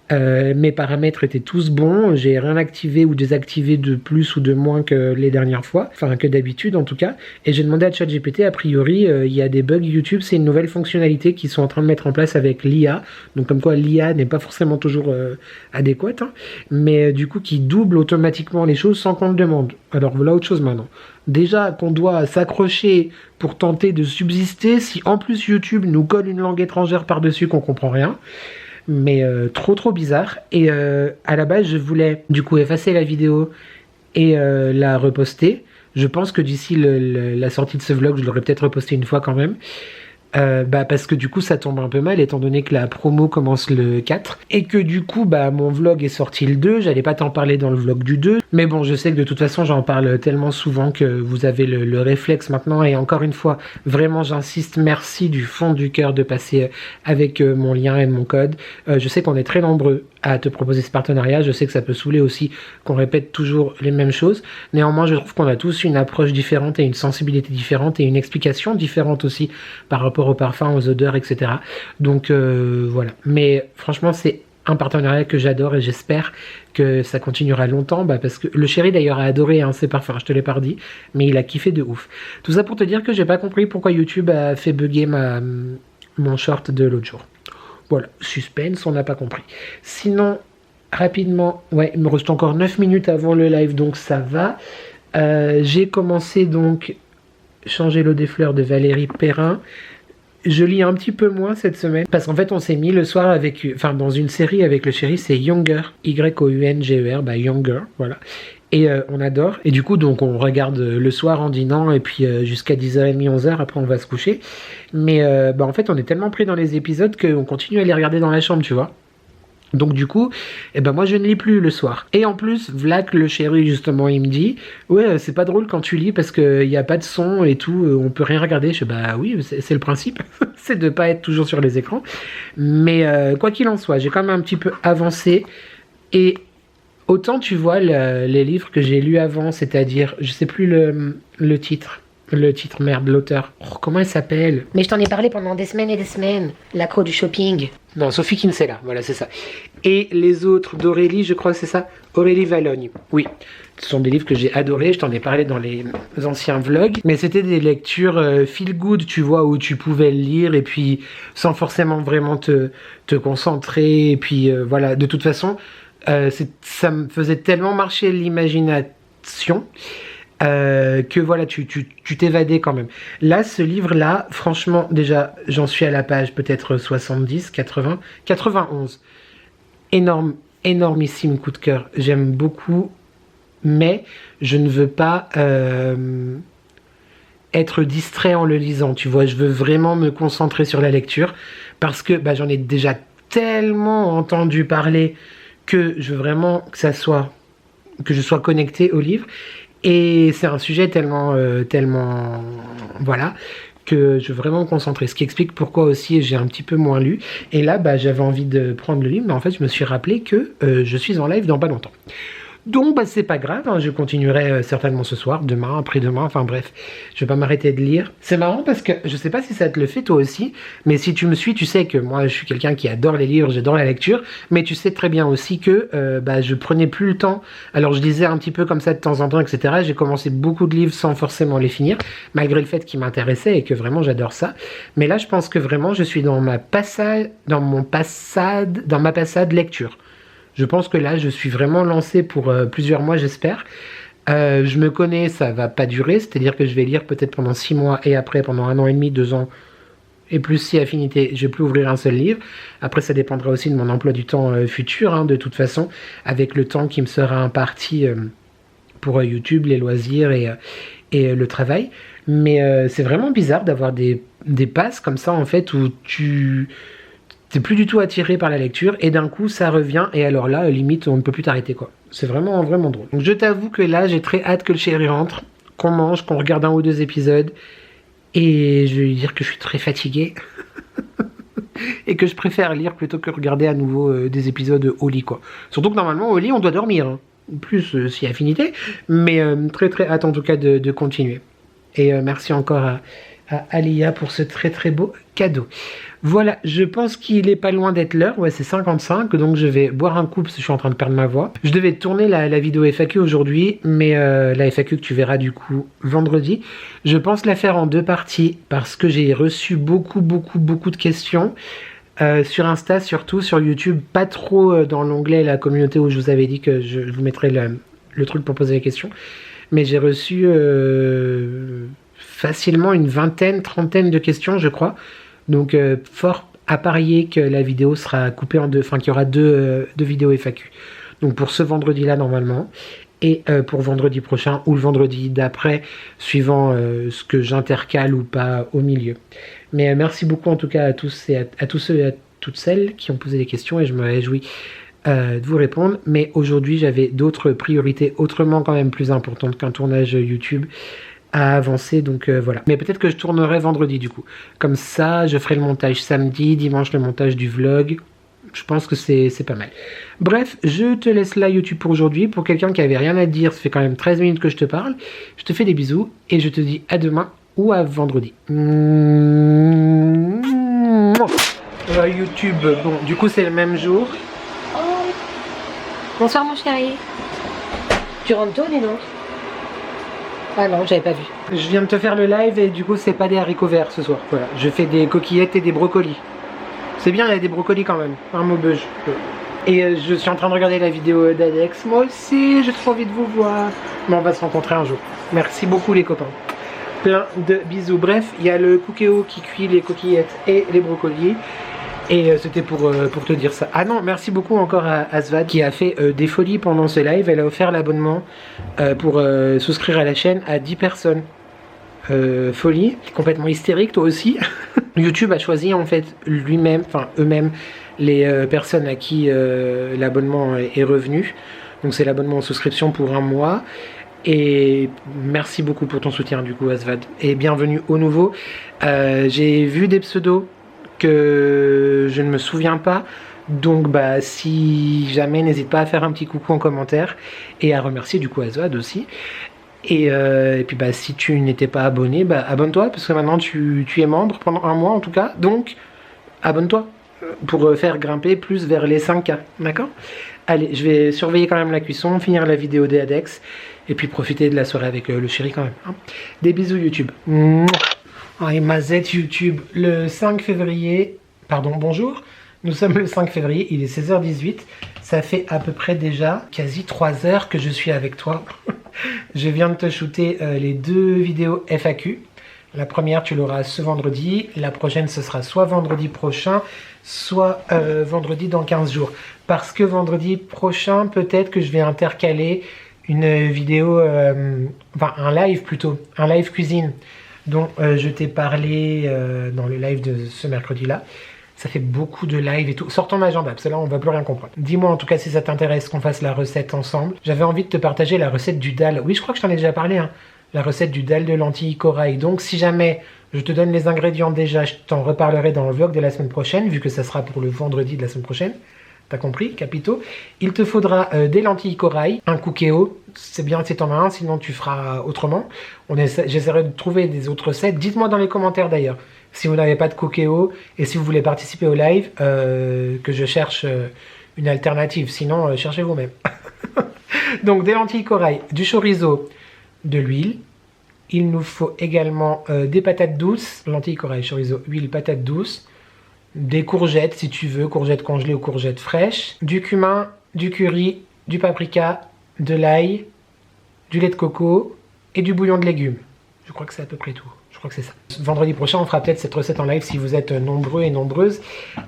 Mes paramètres étaient tous bons. J'ai rien activé ou désactivé de plus ou de moins que les dernières fois. Enfin, que d'habitude en tout cas. Et j'ai demandé à ChatGPT, a priori, il y a des bugs YouTube. C'est une nouvelle fonctionnalité qu'ils sont en train de mettre en place avec l'IA. Donc comme quoi l'IA n'est pas forcément toujours adéquate. Hein, mais du coup, qui double automatiquement les choses sans qu'on le demande. Alors voilà autre chose maintenant. Déjà qu'on doit s'accrocher pour tenter de subsister si en plus YouTube nous colle une langue étrangère par-dessus qu'on comprend rien. Mais trop bizarre. Et à la base, je voulais du coup effacer la vidéo et la reposter. Je pense que d'ici la sortie de ce vlog, je l'aurais peut-être reposté une fois quand même. Parce que du coup ça tombe un peu mal étant donné que la promo commence le 4 et que du coup mon vlog est sorti le 2, j'allais pas t'en parler dans le vlog du 2, mais bon je sais que de toute façon j'en parle tellement souvent que vous avez le réflexe maintenant. Et encore une fois vraiment j'insiste, merci du fond du cœur de passer avec mon lien et mon code. Je sais qu'on est très nombreux à te proposer ce partenariat, je sais que ça peut saouler aussi qu'on répète toujours les mêmes choses, néanmoins je trouve qu'on a tous une approche différente et une sensibilité différente et une explication différente aussi par rapport aux parfums, aux odeurs, etc. Donc voilà, mais franchement c'est un partenariat que j'adore et j'espère que ça continuera longtemps, parce que le chéri d'ailleurs a adoré ces parfums, je te l'ai pas dit, mais il a kiffé de ouf. Tout ça pour te dire que j'ai pas compris pourquoi YouTube a fait bugger mon short de l'autre jour. Voilà, suspense, on n'a pas compris. Sinon, rapidement, ouais, il me reste encore 9 minutes avant le live, donc ça va. J'ai commencé donc Changer l'eau des fleurs de Valérie Perrin. Je lis un petit peu moins cette semaine, parce qu'en fait on s'est mis le soir dans une série avec le chéri, c'est Younger, Y-O-U-N-G-E-R, Younger, voilà. Et on adore, et du coup donc on regarde le soir en dînant, et puis jusqu'à 10h30, 11h, après on va se coucher. Mais en fait on est tellement pris dans les épisodes qu'on continue à les regarder dans la chambre, tu vois. Donc du coup, moi je ne lis plus le soir. Et en plus, Vlak le chéri justement, il me dit ouais c'est pas drôle quand tu lis parce qu'il n'y a pas de son et tout, on peut rien regarder. Je dis oui, c'est le principe, c'est de pas être toujours sur les écrans. Mais quoi qu'il en soit, j'ai quand même un petit peu avancé. Et autant tu vois les livres que j'ai lus avant, c'est-à-dire, je sais plus le titre. L'auteur. Oh, comment elle s'appelle? Mais je t'en ai parlé pendant des semaines et des semaines. L'accro du shopping. Non, Sophie Kinsella, voilà, c'est ça. Et les autres d'Aurélie, je crois que c'est ça, Aurélie Valogne. Oui, Ce sont des livres que j'ai adorés, je t'en ai parlé dans les anciens vlogs. Mais c'était des lectures feel good, tu vois, où tu pouvais le lire et puis sans forcément vraiment te concentrer. Et puis voilà, de toute façon, ça me faisait tellement marcher l'imagination que voilà, tu t'évadais quand même. Là, ce livre-là, franchement, déjà, j'en suis à la page peut-être 70, 80, 91. Énormissime coup de cœur. J'aime beaucoup. Mais je ne veux pas être distrait en le lisant, tu vois. Je veux vraiment me concentrer sur la lecture parce que j'en ai déjà tellement entendu parler que je veux vraiment que je sois connecté au livre. Et c'est un sujet tellement voilà, que je veux vraiment me concentrer. Ce qui explique pourquoi aussi j'ai un petit peu moins lu. Et là, j'avais envie de prendre le livre, mais en fait, je me suis rappelé que je suis en live dans pas longtemps. Donc c'est pas grave, hein, je continuerai certainement ce soir, demain, après-demain, enfin bref, je vais pas m'arrêter de lire. C'est marrant parce que je sais pas si ça te le fait toi aussi, mais si tu me suis, tu sais que moi je suis quelqu'un qui adore les livres, j'adore la lecture, mais tu sais très bien aussi que je prenais plus le temps. Alors je lisais un petit peu comme ça de temps en temps, etc. J'ai commencé beaucoup de livres sans forcément les finir, malgré le fait qu'ils m'intéressaient et que vraiment j'adore ça. Mais là je pense que vraiment je suis dans ma passade lecture. Je pense que là, je suis vraiment lancé pour plusieurs mois, j'espère. Je me connais, ça va pas durer, c'est-à-dire que je vais lire peut-être pendant 6 mois et après pendant 1 an et demi, 2 ans, et plus si affinité, je vais plus ouvrir un seul livre. Après, ça dépendra aussi de mon emploi du temps futur, hein, de toute façon, avec le temps qui me sera imparti pour YouTube, les loisirs et le travail. Mais c'est vraiment bizarre d'avoir des passes comme ça, en fait, où t'es plus du tout attiré par la lecture et d'un coup ça revient et alors là limite on ne peut plus t'arrêter quoi. C'est vraiment drôle. Donc je t'avoue que là j'ai très hâte que le chéri rentre, qu'on mange, qu'on regarde 1 ou 2 épisodes et je vais lui dire que je suis très fatigué et que je préfère lire plutôt que regarder à nouveau des épisodes au lit quoi. Surtout que normalement au lit on doit dormir, hein. Plus si affinité, mais très hâte en tout cas de continuer. Et merci encore à Alia pour ce très beau cadeau. Voilà, je pense qu'il est pas loin d'être l'heure, ouais c'est 55, donc je vais boire un coup parce que je suis en train de perdre ma voix. Je devais tourner la vidéo FAQ aujourd'hui, mais la FAQ que tu verras du coup vendredi, je pense la faire en 2 parties parce que j'ai reçu beaucoup de questions. Sur Insta, surtout sur YouTube, pas trop dans l'onglet la communauté où je vous avais dit que je vous mettrai le truc pour poser les questions, mais j'ai reçu facilement une 20aine, 30aine de questions je crois. Donc fort à parier que la vidéo sera coupée en 2, enfin qu'il y aura deux vidéos FAQ. Donc pour ce vendredi là normalement, et pour vendredi prochain ou le vendredi d'après, suivant ce que j'intercale ou pas au milieu. Mais merci beaucoup en tout cas à tous et à tous ceux et à toutes celles qui ont posé des questions et je me réjouis de vous répondre. Mais aujourd'hui j'avais d'autres priorités autrement quand même plus importantes qu'un tournage YouTube à avancer, donc voilà. Mais peut-être que je tournerai vendredi du coup. Comme ça, je ferai le montage samedi, dimanche le montage du vlog. Je pense que c'est pas mal. Bref, je te laisse là YouTube pour aujourd'hui. Pour quelqu'un qui avait rien à dire, ça fait quand même 13 minutes que je te parle. Je te fais des bisous et je te dis à demain ou à vendredi. YouTube, bon, du coup c'est le même jour. Bonsoir mon chéri. Tu rentres tôt, dis donc? Ah non, j'avais pas vu. Je viens de te faire le live et du coup c'est pas des haricots verts ce soir. Voilà, je fais des coquillettes et des brocolis. C'est bien, il y a des brocolis quand même. Un maubeuge. Et je suis en train de regarder la vidéo d'Alex. Moi aussi, j'ai trop envie de vous voir. Mais on va se rencontrer un jour. Merci beaucoup les copains. Plein de bisous. Bref, il y a le Cookéo qui cuit les coquillettes et les brocolis. Et c'était pour te dire ça. Ah non, merci beaucoup encore à Svad qui a fait des folies pendant ce live. Elle a offert l'abonnement pour souscrire à la chaîne à 10 personnes. Folie, complètement hystérique toi aussi. YouTube a choisi en fait lui-même, enfin eux-mêmes, les personnes à qui l'abonnement est revenu. Donc c'est l'abonnement en souscription pour 1 mois. Et merci beaucoup pour ton soutien du coup Asvad. Et bienvenue au nouveau. J'ai vu des pseudos que je ne me souviens pas, donc si jamais, n'hésite pas à faire un petit coucou en commentaire et à remercier du coup Aswad aussi. Et puis si tu n'étais pas abonné, abonne-toi parce que maintenant tu es membre pendant 1 mois en tout cas, donc abonne-toi. pour faire grimper plus vers les 5K, d'accord? Allez, je vais surveiller quand même la cuisson, finir la vidéo des Adex, et puis profiter de la soirée avec le chéri quand même. Hein. Des bisous YouTube. Ah, et ma Z YouTube, le 5 février, pardon, bonjour, nous sommes le 5 février, il est 16h18, ça fait à peu près déjà quasi 3 heures que je suis avec toi. Je viens de te shooter les 2 vidéos FAQ. La première, tu l'auras ce vendredi. La prochaine, ce sera soit vendredi prochain, soit vendredi dans 15 jours. Parce que vendredi prochain, peut-être que je vais intercaler une vidéo, enfin un live plutôt, un live cuisine dont je t'ai parlé dans le live de ce mercredi-là. Ça fait beaucoup de live et tout. Sors ton agenda, parce que là, on va plus rien comprendre. Dis-moi en tout cas si ça t'intéresse qu'on fasse la recette ensemble. J'avais envie de te partager la recette du dal. Oui, je crois que je t'en ai déjà parlé, hein. La recette du dal de lentilles corail. Donc, si jamais je te donne les ingrédients déjà, je t'en reparlerai dans le vlog de la semaine prochaine, vu que ça sera pour le vendredi de la semaine prochaine. T'as compris, capito? Il te faudra des lentilles corail, un cookéo. C'est bien si t'en as un, sinon tu feras autrement. J'essaierai de trouver des autres recettes. Dites-moi dans les commentaires d'ailleurs, si vous n'avez pas de cookéo et si vous voulez participer au live, que je cherche une alternative. Sinon, cherchez vous-même. Donc, des lentilles corail, du chorizo, de l'huile. Il nous faut également des patates douces, lentilles corail, chorizo, huile, patates douces. Des courgettes si tu veux, courgettes congelées ou courgettes fraîches, du cumin, du curry, du paprika, de l'ail, du lait de coco et du bouillon de légumes. Je crois que c'est à peu près tout. Je crois que c'est ça. Vendredi prochain, on fera peut-être cette recette en live si vous êtes nombreux et nombreuses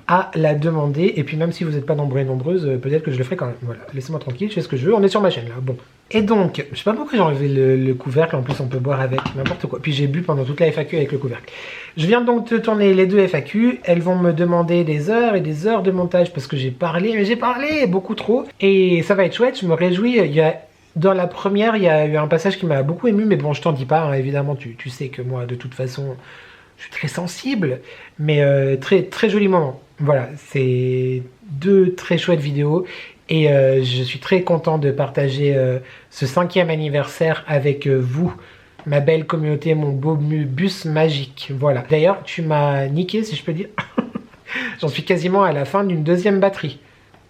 à la demander. Et puis même si vous n'êtes pas nombreux et nombreuses, peut-être que je le ferai quand même. Voilà, laissez-moi tranquille, je fais ce que je veux. On est sur ma chaîne là. Bon. Et donc, je sais pas pourquoi j'ai enlevé le couvercle. En plus, on peut boire avec n'importe quoi. Puis j'ai bu pendant toute la FAQ avec le couvercle. Je viens donc de tourner les 2 FAQ. Elles vont me demander des heures et des heures de montage parce que j'ai parlé, mais j'ai parlé beaucoup trop. Et ça va être chouette, je me réjouis. Dans la première, il y a eu un passage qui m'a beaucoup ému, mais bon, je t'en dis pas, hein, évidemment, tu sais que moi, de toute façon, je suis très sensible, mais très, très joli moment. Voilà, c'est 2 très chouettes vidéos, et je suis très content de partager ce 5e anniversaire avec vous, ma belle communauté, mon beau bus magique. Voilà. D'ailleurs, tu m'as niqué, si je peux dire. J'en suis quasiment à la fin d'une 2e batterie.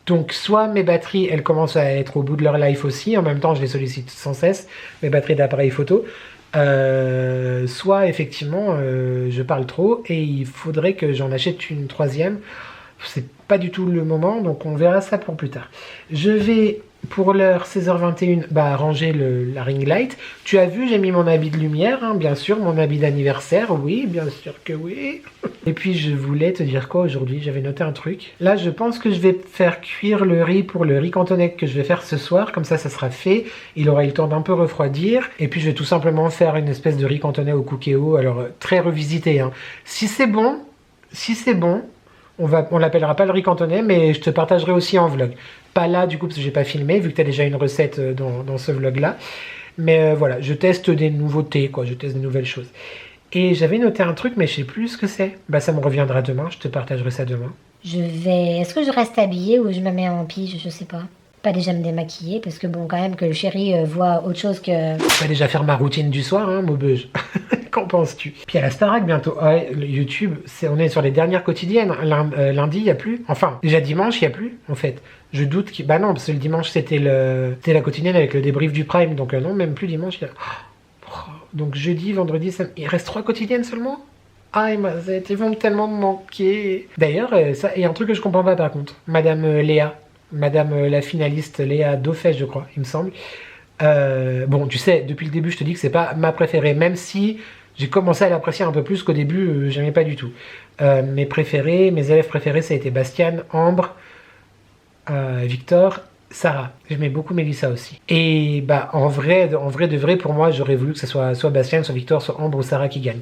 Donc soit mes batteries, elles commencent à être au bout de leur life aussi, en même temps je les sollicite sans cesse, mes batteries d'appareil photo, soit effectivement je parle trop et il faudrait que j'en achète une 3e. C'est pas du tout le moment, donc on verra ça pour plus tard. Je vais, pour l'heure 16h21, ranger la ring light. Tu as vu, j'ai mis mon habit de lumière, hein, bien sûr, mon habit d'anniversaire, oui, bien sûr que oui. Et puis je voulais te dire quoi aujourd'hui, j'avais noté un truc. Là, je pense que je vais faire cuire le riz pour le riz cantonais que je vais faire ce soir, comme ça sera fait. Il aura eu le temps d'un peu refroidir. Et puis je vais tout simplement faire une espèce de riz cantonais au cookéo, alors très revisité. Hein. Si c'est bon, on l'appellera pas le riz cantonais, mais je te partagerai aussi en vlog. Pas là du coup parce que j'ai pas filmé, vu que tu as déjà une recette dans ce vlog là. Mais voilà, je teste des nouveautés, quoi, je teste des nouvelles choses. Et j'avais noté un truc, mais je sais plus ce que c'est. Ça me reviendra demain, je te partagerai ça demain. Est-ce que je reste habillée ou je me mets en pige, je sais pas. Pas déjà me démaquiller, parce que bon, quand même que le chéri voit autre chose que... Je vais déjà faire ma routine du soir, hein, Maubeuge. Qu'en penses-tu? Puis à la Starac bientôt. Ouais, le YouTube, on est sur les dernières quotidiennes. Lundi, il n'y a plus. Enfin, déjà dimanche, il n'y a plus, en fait. Je doute qu'il... non, parce que le dimanche, c'était la quotidienne avec le débrief du Prime. Donc non, même plus dimanche. Donc jeudi, vendredi, il reste 3 quotidiennes seulement? Ah, ils vont tellement me manquer. D'ailleurs, ça, il y a un truc que je comprends pas par contre. Madame Léa. Madame la finaliste Léa Dauphet, je crois, il me semble. Bon, tu sais, depuis le début, je te dis que c'est pas ma préférée, même si j'ai commencé à l'apprécier un peu plus qu'au début, j'aimais pas du tout. Mes élèves préférés, ça a été Bastiane, Ambre, Victor, Sarah. J'aimais beaucoup Mélissa aussi. Et en vrai de vrai, pour moi, j'aurais voulu que ce soit Bastiane, soit Victor, soit Ambre ou Sarah qui gagne.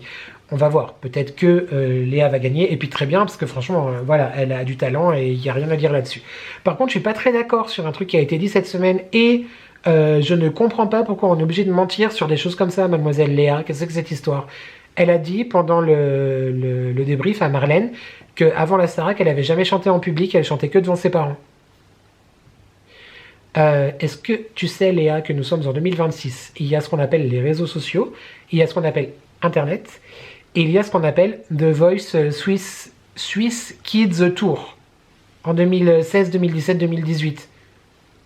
On va voir. Peut-être que Léa va gagner. Et puis très bien, parce que franchement, voilà, elle a du talent et il n'y a rien à dire là-dessus. Par contre, je suis pas très d'accord sur un truc qui a été dit cette semaine et je ne comprends pas pourquoi on est obligé de mentir sur des choses comme ça, mademoiselle Léa. Qu'est-ce que c'est que cette histoire? Elle a dit pendant le débrief à Marlène qu'avant la Starac, elle avait jamais chanté en public, elle chantait que devant ses parents. Est-ce que tu sais, Léa, que nous sommes en 2026? Il y a ce qu'on appelle les réseaux sociaux, il y a ce qu'on appelle Internet, et il y a ce qu'on appelle The Voice Swiss Swiss Kids Tour en 2016, 2017, 2018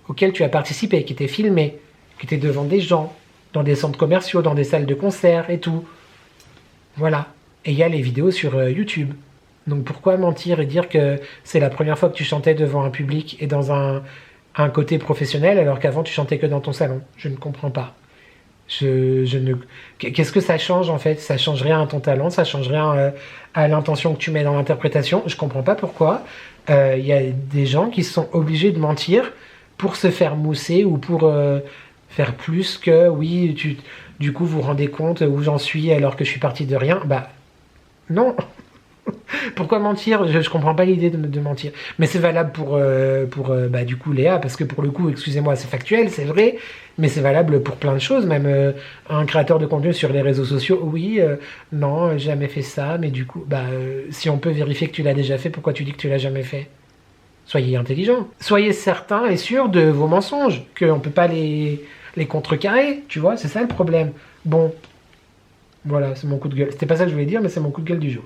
auquel tu as participé, qui était filmé, qui était devant des gens, dans des centres commerciaux, dans des salles de concert et tout. Voilà. Et il y a les vidéos sur YouTube. Donc pourquoi mentir et dire que c'est la première fois que tu chantais devant un public et dans un côté professionnel alors qu'avant tu chantais que dans ton salon? Je ne comprends pas. Qu'est-ce que ça change en fait? Ça change rien à ton talent, ça change rien à l'intention que tu mets dans l'interprétation. Je comprends pas pourquoi il y a des gens qui sont obligés de mentir pour se faire mousser ou pour faire plus que oui, du coup vous vous rendez compte où j'en suis alors que je suis parti de rien. Bah non. Pourquoi mentir? Je comprends pas l'idée de mentir. Mais c'est valable pour du coup Léa, parce que pour le coup, excusez-moi, c'est factuel, c'est vrai, mais c'est valable pour plein de choses. Même un créateur de contenu sur les réseaux sociaux, oui, non, j'ai jamais fait ça, mais du coup, si on peut vérifier que tu l'as déjà fait, pourquoi tu dis que tu l'as jamais fait? Soyez intelligent. Soyez certain et sûr de vos mensonges, qu'on peut pas les contrecarrer, tu vois, c'est ça le problème. Bon, voilà, c'est mon coup de gueule. C'était pas ça que je voulais dire, mais c'est mon coup de gueule du jour.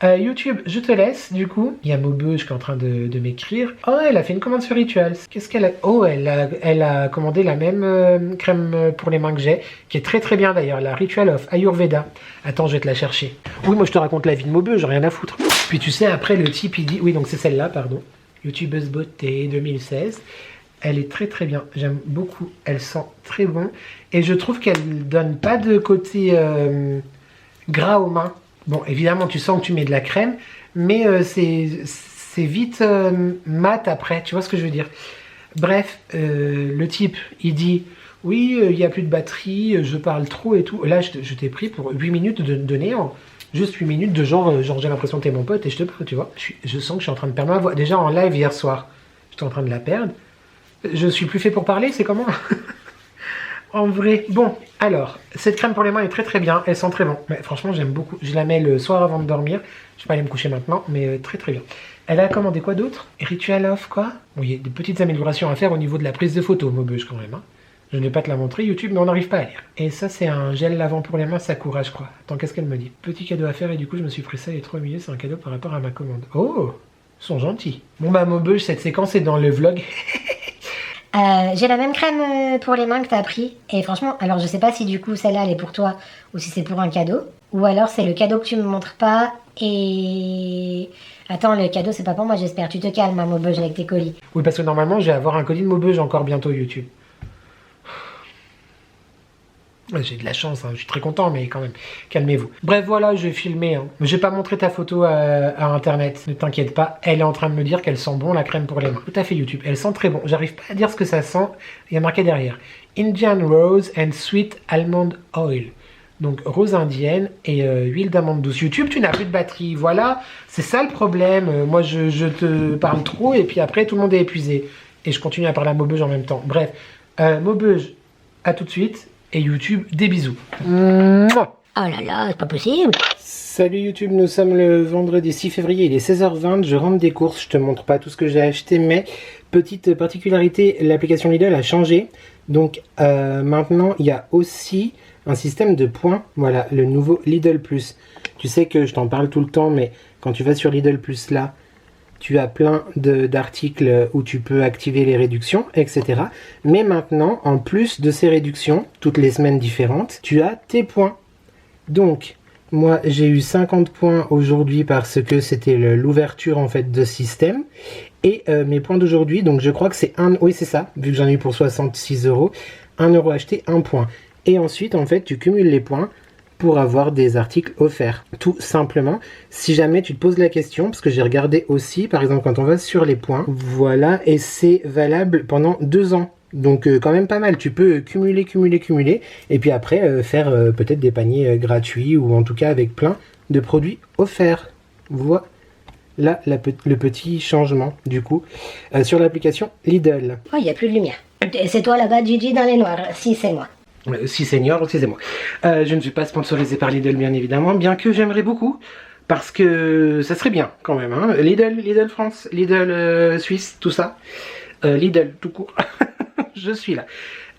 YouTube, je te laisse, du coup. Il y a Maubeuse qui est en train de m'écrire. Oh, elle a fait une commande sur Rituals. Qu'est-ce qu'elle a... Oh, elle a commandé la même crème pour les mains que j'ai, qui est très très bien d'ailleurs, la Ritual of Ayurveda. Attends, je vais te la chercher. Oui, moi je te raconte la vie de Maubeuse, j'ai rien à foutre. Puis tu sais, après le type il dit... Oui, donc c'est celle-là, pardon. YouTubeuse beauté 2016. Elle est très très bien, j'aime beaucoup. Elle sent très bon. Et je trouve qu'elle donne pas de côté gras aux mains. Bon, évidemment, tu sens que tu mets de la crème, mais c'est vite mat après, tu vois ce que je veux dire. Bref, le type, il dit, oui, il n'y a plus de batterie, je parle trop et tout. Là, je t'ai pris pour 8 minutes de néant. Juste 8 minutes de genre j'ai l'impression que t'es mon pote et je te parle, tu vois. Je sens que je suis en train de perdre ma voix. Déjà en live hier soir, j'étais en train de la perdre. Je suis plus fait pour parler, c'est comment? En vrai. Bon, alors, cette crème pour les mains est très très bien, elle sent très bon. Mais franchement, j'aime beaucoup. Je la mets le soir avant de dormir. Je vais pas aller me coucher maintenant, mais très très bien. Elle a commandé quoi d'autre? Ritual of quoi? Bon, il y a des petites améliorations à faire au niveau de la prise de photo, Maubeuse quand même. Hein. Je ne vais pas te la montrer, YouTube, mais on n'arrive pas à lire. Et ça, c'est un gel lavant pour les mains Sakura, je crois. Attends, qu'est-ce qu'elle me dit? Petit cadeau à faire, et du coup, je me suis pris ça, il est trop amusé, c'est un cadeau par rapport à ma commande. Oh, ils sont gentils. Bon bah, Maubeuse, cette séquence est dans le vlog. J'ai la même crème pour les mains que t'as pris. Et franchement, alors je sais pas si du coup celle-là elle est pour toi ou si c'est pour un cadeau. Ou alors c'est le cadeau que tu me montres pas et... Attends, le cadeau c'est pas pour moi j'espère. Tu te calmes, hein, Maubeuse, avec tes colis. Oui, parce que normalement je vais avoir un colis de Maubeuse encore bientôt YouTube. J'ai de la chance, hein, je suis très content, mais quand même, calmez-vous. Bref, voilà, je vais filmer. Hein. Je vais pas montrer ta photo à internet, ne t'inquiète pas. Elle est en train de me dire qu'elle sent bon la crème pour les mains. Tout à fait YouTube, elle sent très bon. J'arrive pas à dire ce que ça sent. Il y a marqué derrière. Indian Rose and Sweet Almond Oil. Donc rose indienne et huile d'amande douce. YouTube, tu n'as plus de batterie. Voilà, c'est ça le problème. Moi, je te parle trop et puis après, tout le monde est épuisé. Et je continue à parler à Maubeuse en même temps. Bref, Maubeuse, à tout de suite. Et YouTube, des bisous. Mouah. Oh là là, c'est pas possible. Salut YouTube, nous sommes le vendredi 6 février, il est 16h20, je rentre des courses, je te montre pas tout ce que j'ai acheté, mais petite particularité, l'application Lidl a changé. Donc maintenant, il y a aussi un système de points, voilà, le nouveau Lidl Plus. Tu sais que je t'en parle tout le temps, mais quand tu vas sur Lidl Plus là, tu as plein d'articles où tu peux activer les réductions, etc. Mais maintenant, en plus de ces réductions, toutes les semaines différentes, tu as tes points. Donc, moi, j'ai eu 50 points aujourd'hui parce que c'était l'ouverture en fait de système. Et mes points d'aujourd'hui, donc je crois que c'est oui, c'est ça, vu que j'en ai eu pour 66 €, 1 € acheté, 1 point. Et ensuite, en fait, tu cumules les points pour avoir des articles offerts, tout simplement. Si jamais tu te poses la question, parce que j'ai regardé aussi, par exemple, quand on va sur les points, voilà, et c'est valable pendant 2 ans. Donc quand même pas mal, tu peux cumuler, et puis après faire peut-être des paniers gratuits, ou en tout cas avec plein de produits offerts. Voilà le petit changement, du coup, sur l'application Lidl. Oh, il n'y a plus de lumière. C'est toi là-bas, Gigi, dans les noirs. Si, c'est moi. Si senior, excusez-moi. Je ne suis pas sponsorisé par Lidl bien évidemment, bien que j'aimerais beaucoup, parce que ça serait bien quand même. Hein. Lidl France, Lidl Suisse, tout ça. Lidl tout court. Je suis là.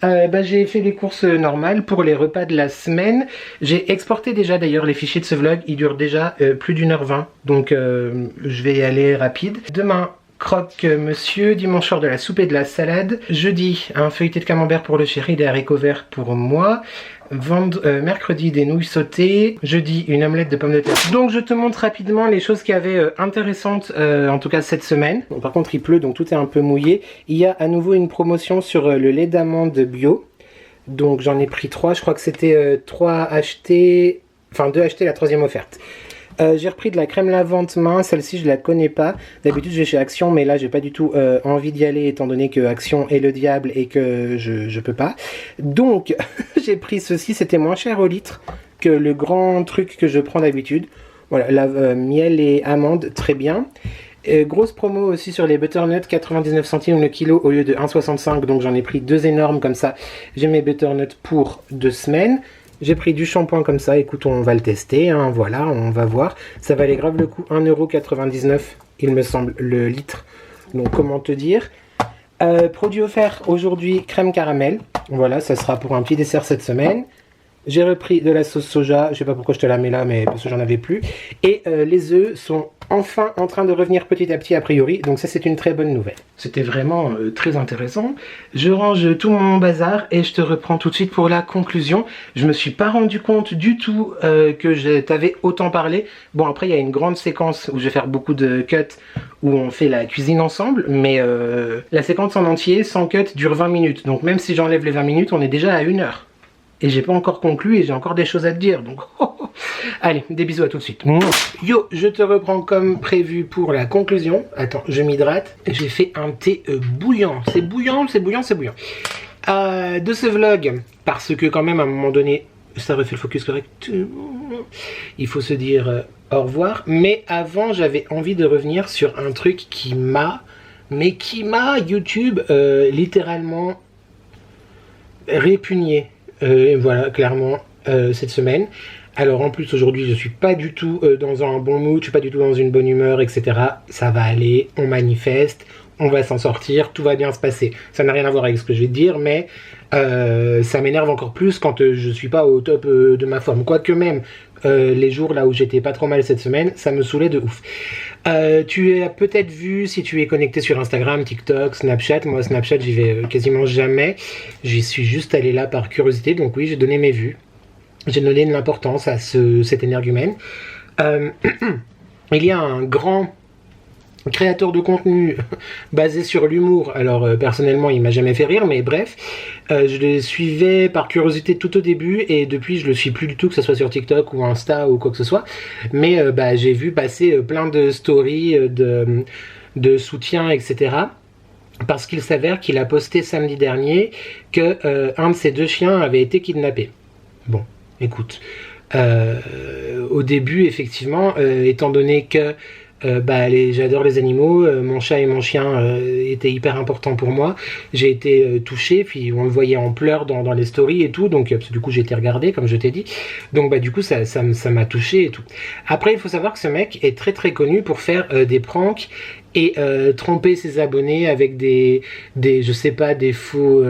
J'ai fait les courses normales pour les repas de la semaine. J'ai exporté déjà d'ailleurs les fichiers de ce vlog. Il dure déjà plus d'1h20. Donc je vais y aller rapide. Demain, croque-monsieur. Dimanche soir, de la soupe et de la salade. Jeudi, un feuilleté de camembert pour le chéri, des haricots verts pour moi. Mercredi, des nouilles sautées. Jeudi, une omelette de pommes de terre. Donc je te montre rapidement les choses qui avaient intéressantes, en tout cas cette semaine. Bon, par contre il pleut, donc tout est un peu mouillé. Il y a à nouveau une promotion sur le lait d'amande bio. Donc j'en ai pris 3, je crois que c'était 3 achetés, enfin 2 achetés, la 3e offerte. J'ai repris de la crème lavante main, celle-ci je la connais pas. D'habitude je vais chez Action, mais là j'ai pas du tout envie d'y aller étant donné que Action est le diable et que je peux pas. Donc j'ai pris ceci, c'était moins cher au litre que le grand truc que je prends d'habitude. Voilà, la miel et amande, très bien. Grosse promo aussi sur les butternuts, 99 centimes le kilo au lieu de 1,65, donc j'en ai pris 2 énormes comme ça. J'ai mes butternuts pour 2 semaines. J'ai pris du shampoing comme ça, écoute, on va le tester, hein, voilà, on va voir. Ça valait grave le coup, 1,99 € il me semble le litre. Donc comment te dire. Produit offert aujourd'hui, crème caramel. Voilà, ça sera pour un petit dessert cette semaine. J'ai repris de la sauce soja, je sais pas pourquoi je te la mets là, mais parce que j'en avais plus. Et les œufs sont enfin en train de revenir petit à petit a priori, donc ça c'est une très bonne nouvelle. C'était vraiment très intéressant. Je range tout mon bazar et je te reprends tout de suite pour la conclusion. Je me suis pas rendu compte du tout que je t'avais autant parlé. Bon, après il y a une grande séquence où je vais faire beaucoup de cuts où on fait la cuisine ensemble, mais la séquence en entier sans cut dure 20 minutes, donc même si j'enlève les 20 minutes on est déjà à 1 heure. Et j'ai pas encore conclu et j'ai encore des choses à te dire, donc allez, des bisous, à tout de suite. Yo, je te reprends comme prévu pour la conclusion. Attends, je m'hydrate. J'ai fait un thé bouillant. C'est bouillant, c'est bouillant, c'est bouillant. De ce vlog, parce que quand même à un moment donné, ça refait le focus correct. Il faut se dire au revoir. Mais avant, j'avais envie de revenir sur un truc qui m'a YouTube littéralement répugné. Voilà, clairement, cette semaine. Alors en plus aujourd'hui je suis pas du tout dans un bon mood, je suis pas du tout dans une bonne humeur, etc. Ça va aller, on manifeste, on va s'en sortir, tout va bien se passer. Ça n'a rien à voir avec ce que je vais te dire, mais ça m'énerve encore plus quand je suis pas au top de ma forme. Quoique même, les jours là où j'étais pas trop mal cette semaine, ça me saoulait de ouf. Tu as peut-être vu, si tu es connecté sur Instagram, TikTok, Snapchat, moi Snapchat j'y vais quasiment jamais, j'y suis juste allé là par curiosité, donc oui j'ai donné mes vues, j'ai donné de l'importance à cet énergumène. Il y a un grand créateur de contenu basé sur l'humour, alors personnellement il m'a jamais fait rire, mais bref, je le suivais par curiosité tout au début et depuis je le suis plus du tout, que ce soit sur TikTok ou Insta ou quoi que ce soit, mais j'ai vu passer plein de stories de soutien, etc. Parce qu'il s'avère qu'il a posté samedi dernier que un de ses 2 chiens avait été kidnappé. Bon, écoute, au début effectivement, étant donné que j'adore les animaux, mon chat et mon chien étaient hyper importants pour moi, j'ai été touché, puis on le voyait en pleurs dans les stories et tout, donc du coup j'ai été regardé comme je t'ai dit, donc du coup ça m'a touché et tout. Après il faut savoir que ce mec est très très connu pour faire des pranks et tromper ses abonnés avec des je sais pas, des faux...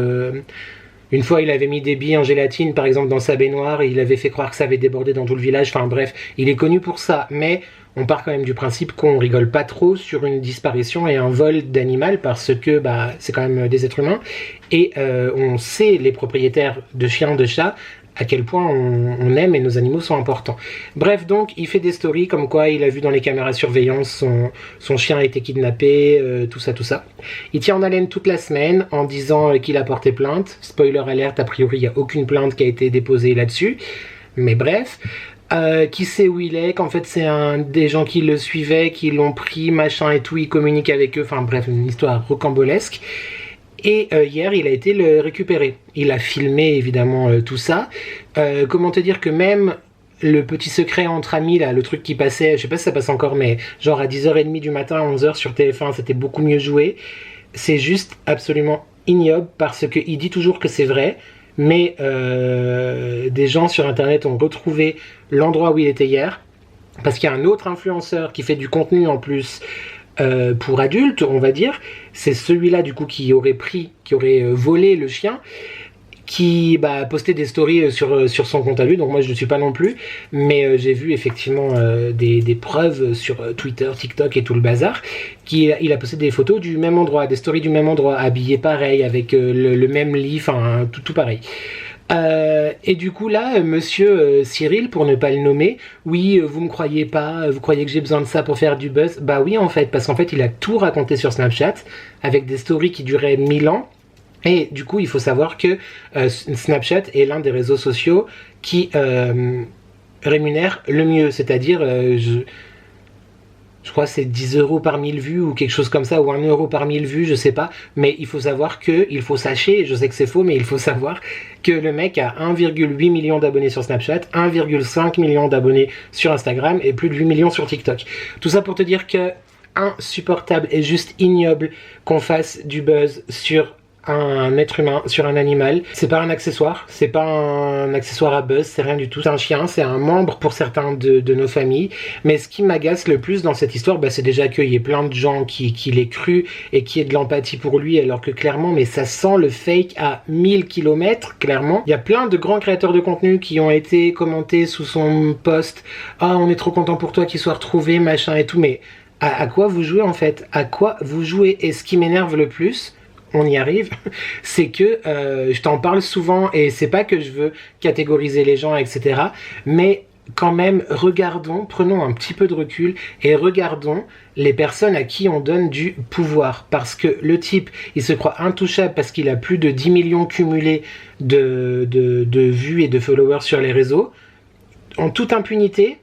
Une fois, il avait mis des billes en gélatine, par exemple, dans sa baignoire, et il avait fait croire que ça avait débordé dans tout le village. Enfin bref, il est connu pour ça. Mais on part quand même du principe qu'on rigole pas trop sur une disparition et un vol d'animal, parce que c'est quand même des êtres humains. Et on sait, les propriétaires de chiens, de chats, à quel point on aime et nos animaux sont importants. Bref, donc, il fait des stories comme quoi il a vu dans les caméras de surveillance son chien a été kidnappé, tout ça. Il tient en haleine toute la semaine en disant qu'il a porté plainte. Spoiler alerte, a priori, il n'y a aucune plainte qui a été déposée là-dessus. Mais bref, qui sait où il est, qu'en fait c'est des gens qui le suivaient, qui l'ont pris, machin et tout, il communique avec eux, enfin bref, une histoire rocambolesque. Et hier, il a été le récupérer. Il a filmé évidemment tout ça. Comment te dire que même le petit secret entre amis, là, le truc qui passait, je sais pas si ça passe encore, mais genre à 10h30 du matin, à 11h sur TF1, c'était beaucoup mieux joué. C'est juste absolument ignoble parce qu'il dit toujours que c'est vrai, mais des gens sur internet ont retrouvé l'endroit où il était hier. Parce qu'il y a un autre influenceur qui fait du contenu en plus pour adultes, on va dire. C'est celui-là du coup qui aurait volé le chien. qui postait des stories sur son compte à lui, donc moi je ne le suis pas non plus, mais j'ai vu effectivement des preuves sur Twitter, TikTok et tout le bazar, il a posté des photos du même endroit, des stories du même endroit, habillé pareil, avec le même lit, enfin tout pareil. Et du coup là, monsieur Cyril, pour ne pas le nommer, oui, vous me croyez pas, vous croyez que j'ai besoin de ça pour faire du buzz? Bah oui en fait, parce qu'en fait il a tout raconté sur Snapchat, avec des stories qui duraient 1000 ans, et du coup il faut savoir que Snapchat est l'un des réseaux sociaux qui rémunère le mieux, c'est-à-dire je crois que c'est 10 € par 1000 vues ou quelque chose comme ça, ou 1 € par 1000 vues, je sais pas. Mais il faut savoir que, il faut sachez, je sais que c'est faux, mais il faut savoir que le mec a 1,8 million d'abonnés sur Snapchat, 1,5 million d'abonnés sur Instagram et plus de 8 millions sur TikTok. Tout ça pour te dire que insupportable et juste ignoble qu'on fasse du buzz sur un être humain, sur un animal. C'est pas un accessoire, c'est pas un accessoire à buzz, c'est rien du tout. C'est un chien, c'est un membre pour certains de nos familles. Mais ce qui m'agace le plus dans cette histoire, c'est déjà qu'il y ait plein de gens qui l'aient cru et qui aient de l'empathie pour lui, alors que clairement, mais ça sent le fake à 1000 km, clairement. Il y a plein de grands créateurs de contenu qui ont été commentés sous son post. Ah, on est trop content pour toi qu'il soit retrouvé, machin et tout. Mais à quoi vous jouez en fait? À quoi vous jouez? Et ce qui m'énerve le plus, on y arrive, c'est que je t'en parle souvent et c'est pas que je veux catégoriser les gens, etc. Mais quand même, prenons un petit peu de recul et regardons les personnes à qui on donne du pouvoir. Parce que le type, il se croit intouchable parce qu'il a plus de 10 millions cumulés de vues et de followers sur les réseaux. En toute impunité,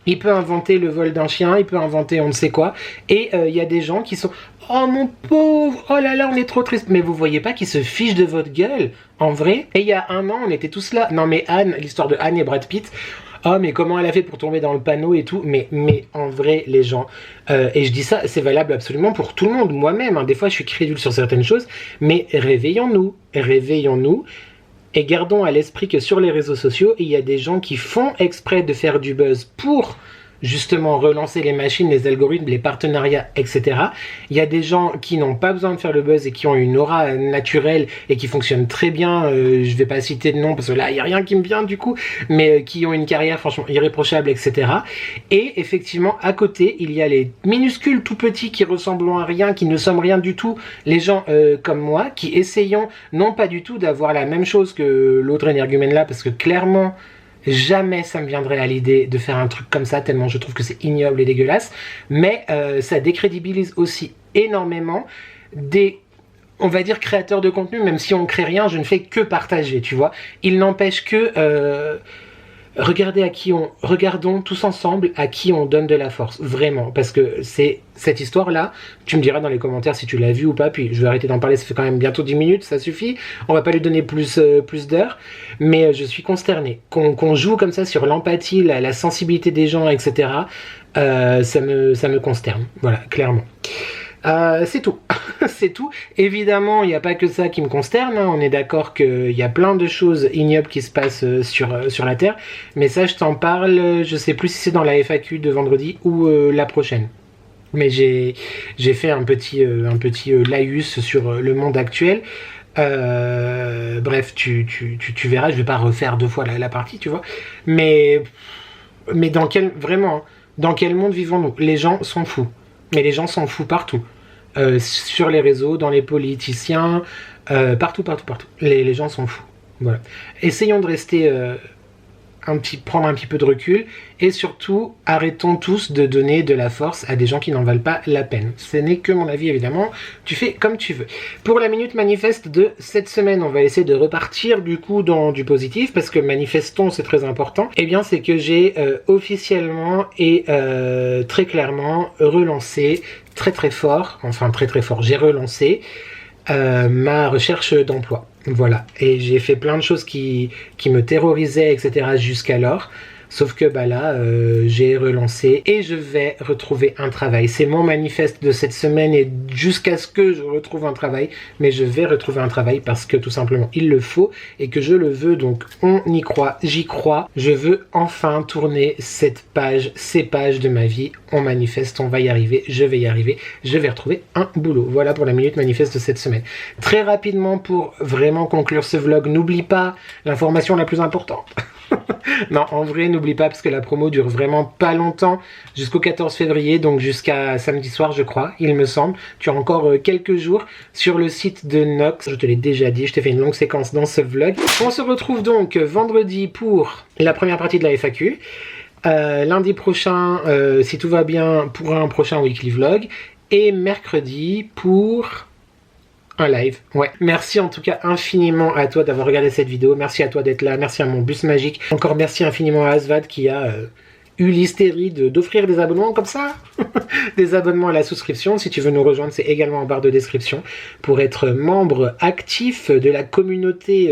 il peut inventer le vol d'un chien, il peut inventer on ne sait quoi. Et il y a des gens qui sont... Oh mon pauvre, oh là là, on est trop triste. Mais vous voyez pas qu'ils se fichent de votre gueule, en vrai? Et il y a un an, on était tous là. Non mais Anne, l'histoire de Anne et Brad Pitt. Oh mais comment elle a fait pour tomber dans le panneau et tout. Mais en vrai, les gens... et je dis ça, c'est valable absolument pour tout le monde. Moi-même, hein, des fois je suis crédule sur certaines choses. Mais réveillons-nous. Et gardons à l'esprit que sur les réseaux sociaux, il y a des gens qui font exprès de faire du buzz pour justement relancer les machines, les algorithmes, les partenariats, etc. Il y a des gens qui n'ont pas besoin de faire le buzz et qui ont une aura naturelle et qui fonctionnent très bien. Je vais pas citer de nom parce que là, il n'y a rien qui me vient du coup, mais qui ont une carrière franchement irréprochable, etc. Et effectivement, à côté, il y a les minuscules tout petits qui ressemblent à rien, qui ne sommes rien du tout. Les gens comme moi qui essayons non pas du tout d'avoir la même chose que l'autre énergumène là, parce que clairement, jamais ça me viendrait à l'idée de faire un truc comme ça, tellement je trouve que c'est ignoble et dégueulasse. Mais ça décrédibilise aussi énormément des, on va dire, créateurs de contenu. Même si on ne crée rien, je ne fais que partager, tu vois. Il n'empêche que... regardons tous ensemble à qui on donne de la force, vraiment, parce que c'est cette histoire-là, tu me diras dans les commentaires si tu l'as vu ou pas, puis je vais arrêter d'en parler, ça fait quand même bientôt 10 minutes, ça suffit, on va pas lui donner plus d'heures, mais je suis consterné, qu'on joue comme ça sur l'empathie, la sensibilité des gens, etc., ça me consterne, voilà, clairement. C'est tout. C'est tout. Évidemment, il n'y a pas que ça qui me consterne, hein. On est d'accord qu'il y a plein de choses ignobles qui se passent sur la Terre, mais ça je t'en parle, je sais plus si c'est dans la FAQ de vendredi ou la prochaine. Mais j'ai fait un petit laïus sur le monde actuel. Bref, tu verras, je vais pas refaire 2 fois la partie, tu vois. Mais dans quel monde vivons-nous? Les gens s'en foutent. Mais les gens s'en foutent partout. Sur les réseaux, dans les politiciens, partout. Les gens s'en foutent. Voilà. Essayons de rester prendre un petit peu de recul et surtout arrêtons tous de donner de la force à des gens qui n'en valent pas la peine. Ce n'est que mon avis évidemment, tu fais comme tu veux. Pour la minute manifeste de cette semaine, on va essayer de repartir du coup dans du positif parce que manifestons, c'est très important. Eh bien c'est que j'ai officiellement et très clairement relancé très fort, j'ai relancé ma recherche d'emploi. Voilà, et j'ai fait plein de choses qui me terrorisaient, etc. jusqu'alors. Sauf que bah là, j'ai relancé et je vais retrouver un travail. C'est mon manifeste de cette semaine et jusqu'à ce que je retrouve un travail. Mais je vais retrouver un travail parce que tout simplement il le faut et que je le veux. Donc on y croit, j'y crois. Je veux enfin tourner ces pages de ma vie. On manifeste, on va y arriver, je vais y arriver. Je vais retrouver un boulot. Voilà pour la minute manifeste de cette semaine. Très rapidement pour vraiment conclure ce vlog, n'oublie pas l'information la plus importante. Non, en vrai, n'oublie pas parce que la promo dure vraiment pas longtemps, jusqu'au 14 février, donc jusqu'à samedi soir, je crois, il me semble. Tu as encore quelques jours sur le site de Nox. Je te l'ai déjà dit, je t'ai fait une longue séquence dans ce vlog. On se retrouve donc vendredi pour la première partie de la FAQ. Lundi prochain, si tout va bien, pour un prochain weekly vlog. Et mercredi pour un live, ouais. Merci en tout cas infiniment à toi d'avoir regardé cette vidéo. Merci à toi d'être là. Merci à mon bus magique. Encore merci infiniment à Asvad qui a eu l'hystérie d'offrir des abonnements comme ça. Des abonnements à la souscription. Si tu veux nous rejoindre, c'est également en barre de description pour être membre actif de la communauté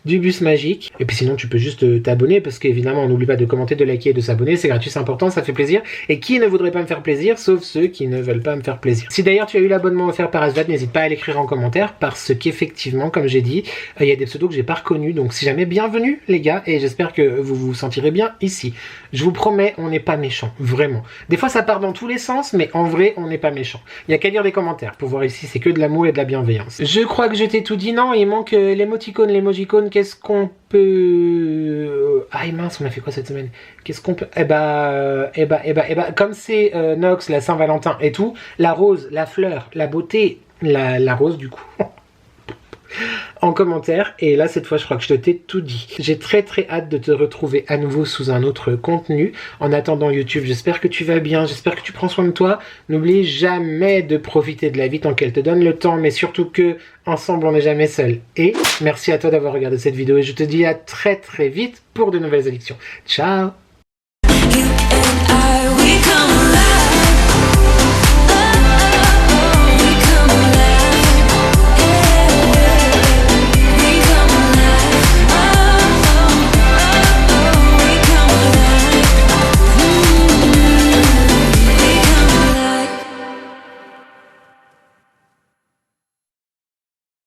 du bus magique. Et puis sinon tu peux juste t'abonner parce qu'évidemment on n'oublie pas de commenter, de liker et de s'abonner, c'est gratuit, c'est important, ça fait plaisir. Et qui ne voudrait pas me faire plaisir, sauf ceux qui ne veulent pas me faire plaisir. Si d'ailleurs tu as eu l'abonnement offert par Asvad, n'hésite pas à l'écrire en commentaire parce qu'effectivement, comme j'ai dit, il y a des pseudos que j'ai pas reconnus. Donc si jamais, bienvenue les gars, et j'espère que vous vous sentirez bien ici. Je vous promets, on n'est pas méchant, vraiment. Des fois ça part dans tous les sens, mais en vrai on n'est pas méchant. Il n'y a qu'à lire les commentaires pour voir ici, c'est que de l'amour et de la bienveillance. Je crois que je t'ai tout dit, non, il manque l'émoticône, l'emojicône. Qu'est-ce qu'on peut... Ah mince, on a fait quoi cette semaine? Qu'est-ce qu'on peut... Comme c'est Nox, la Saint-Valentin et tout, la rose, la fleur, la beauté, la rose du coup... en commentaire, et là cette fois je crois que je t'ai tout dit. J'ai très hâte de te retrouver à nouveau sous un autre contenu. En attendant YouTube, j'espère que tu vas bien, j'espère que tu prends soin de toi. N'oublie jamais de profiter de la vie tant qu'elle te donne le temps, mais surtout que ensemble on n'est jamais seul. Et merci à toi d'avoir regardé cette vidéo et je te dis à très vite pour de nouvelles addictions. Ciao. You and I, we come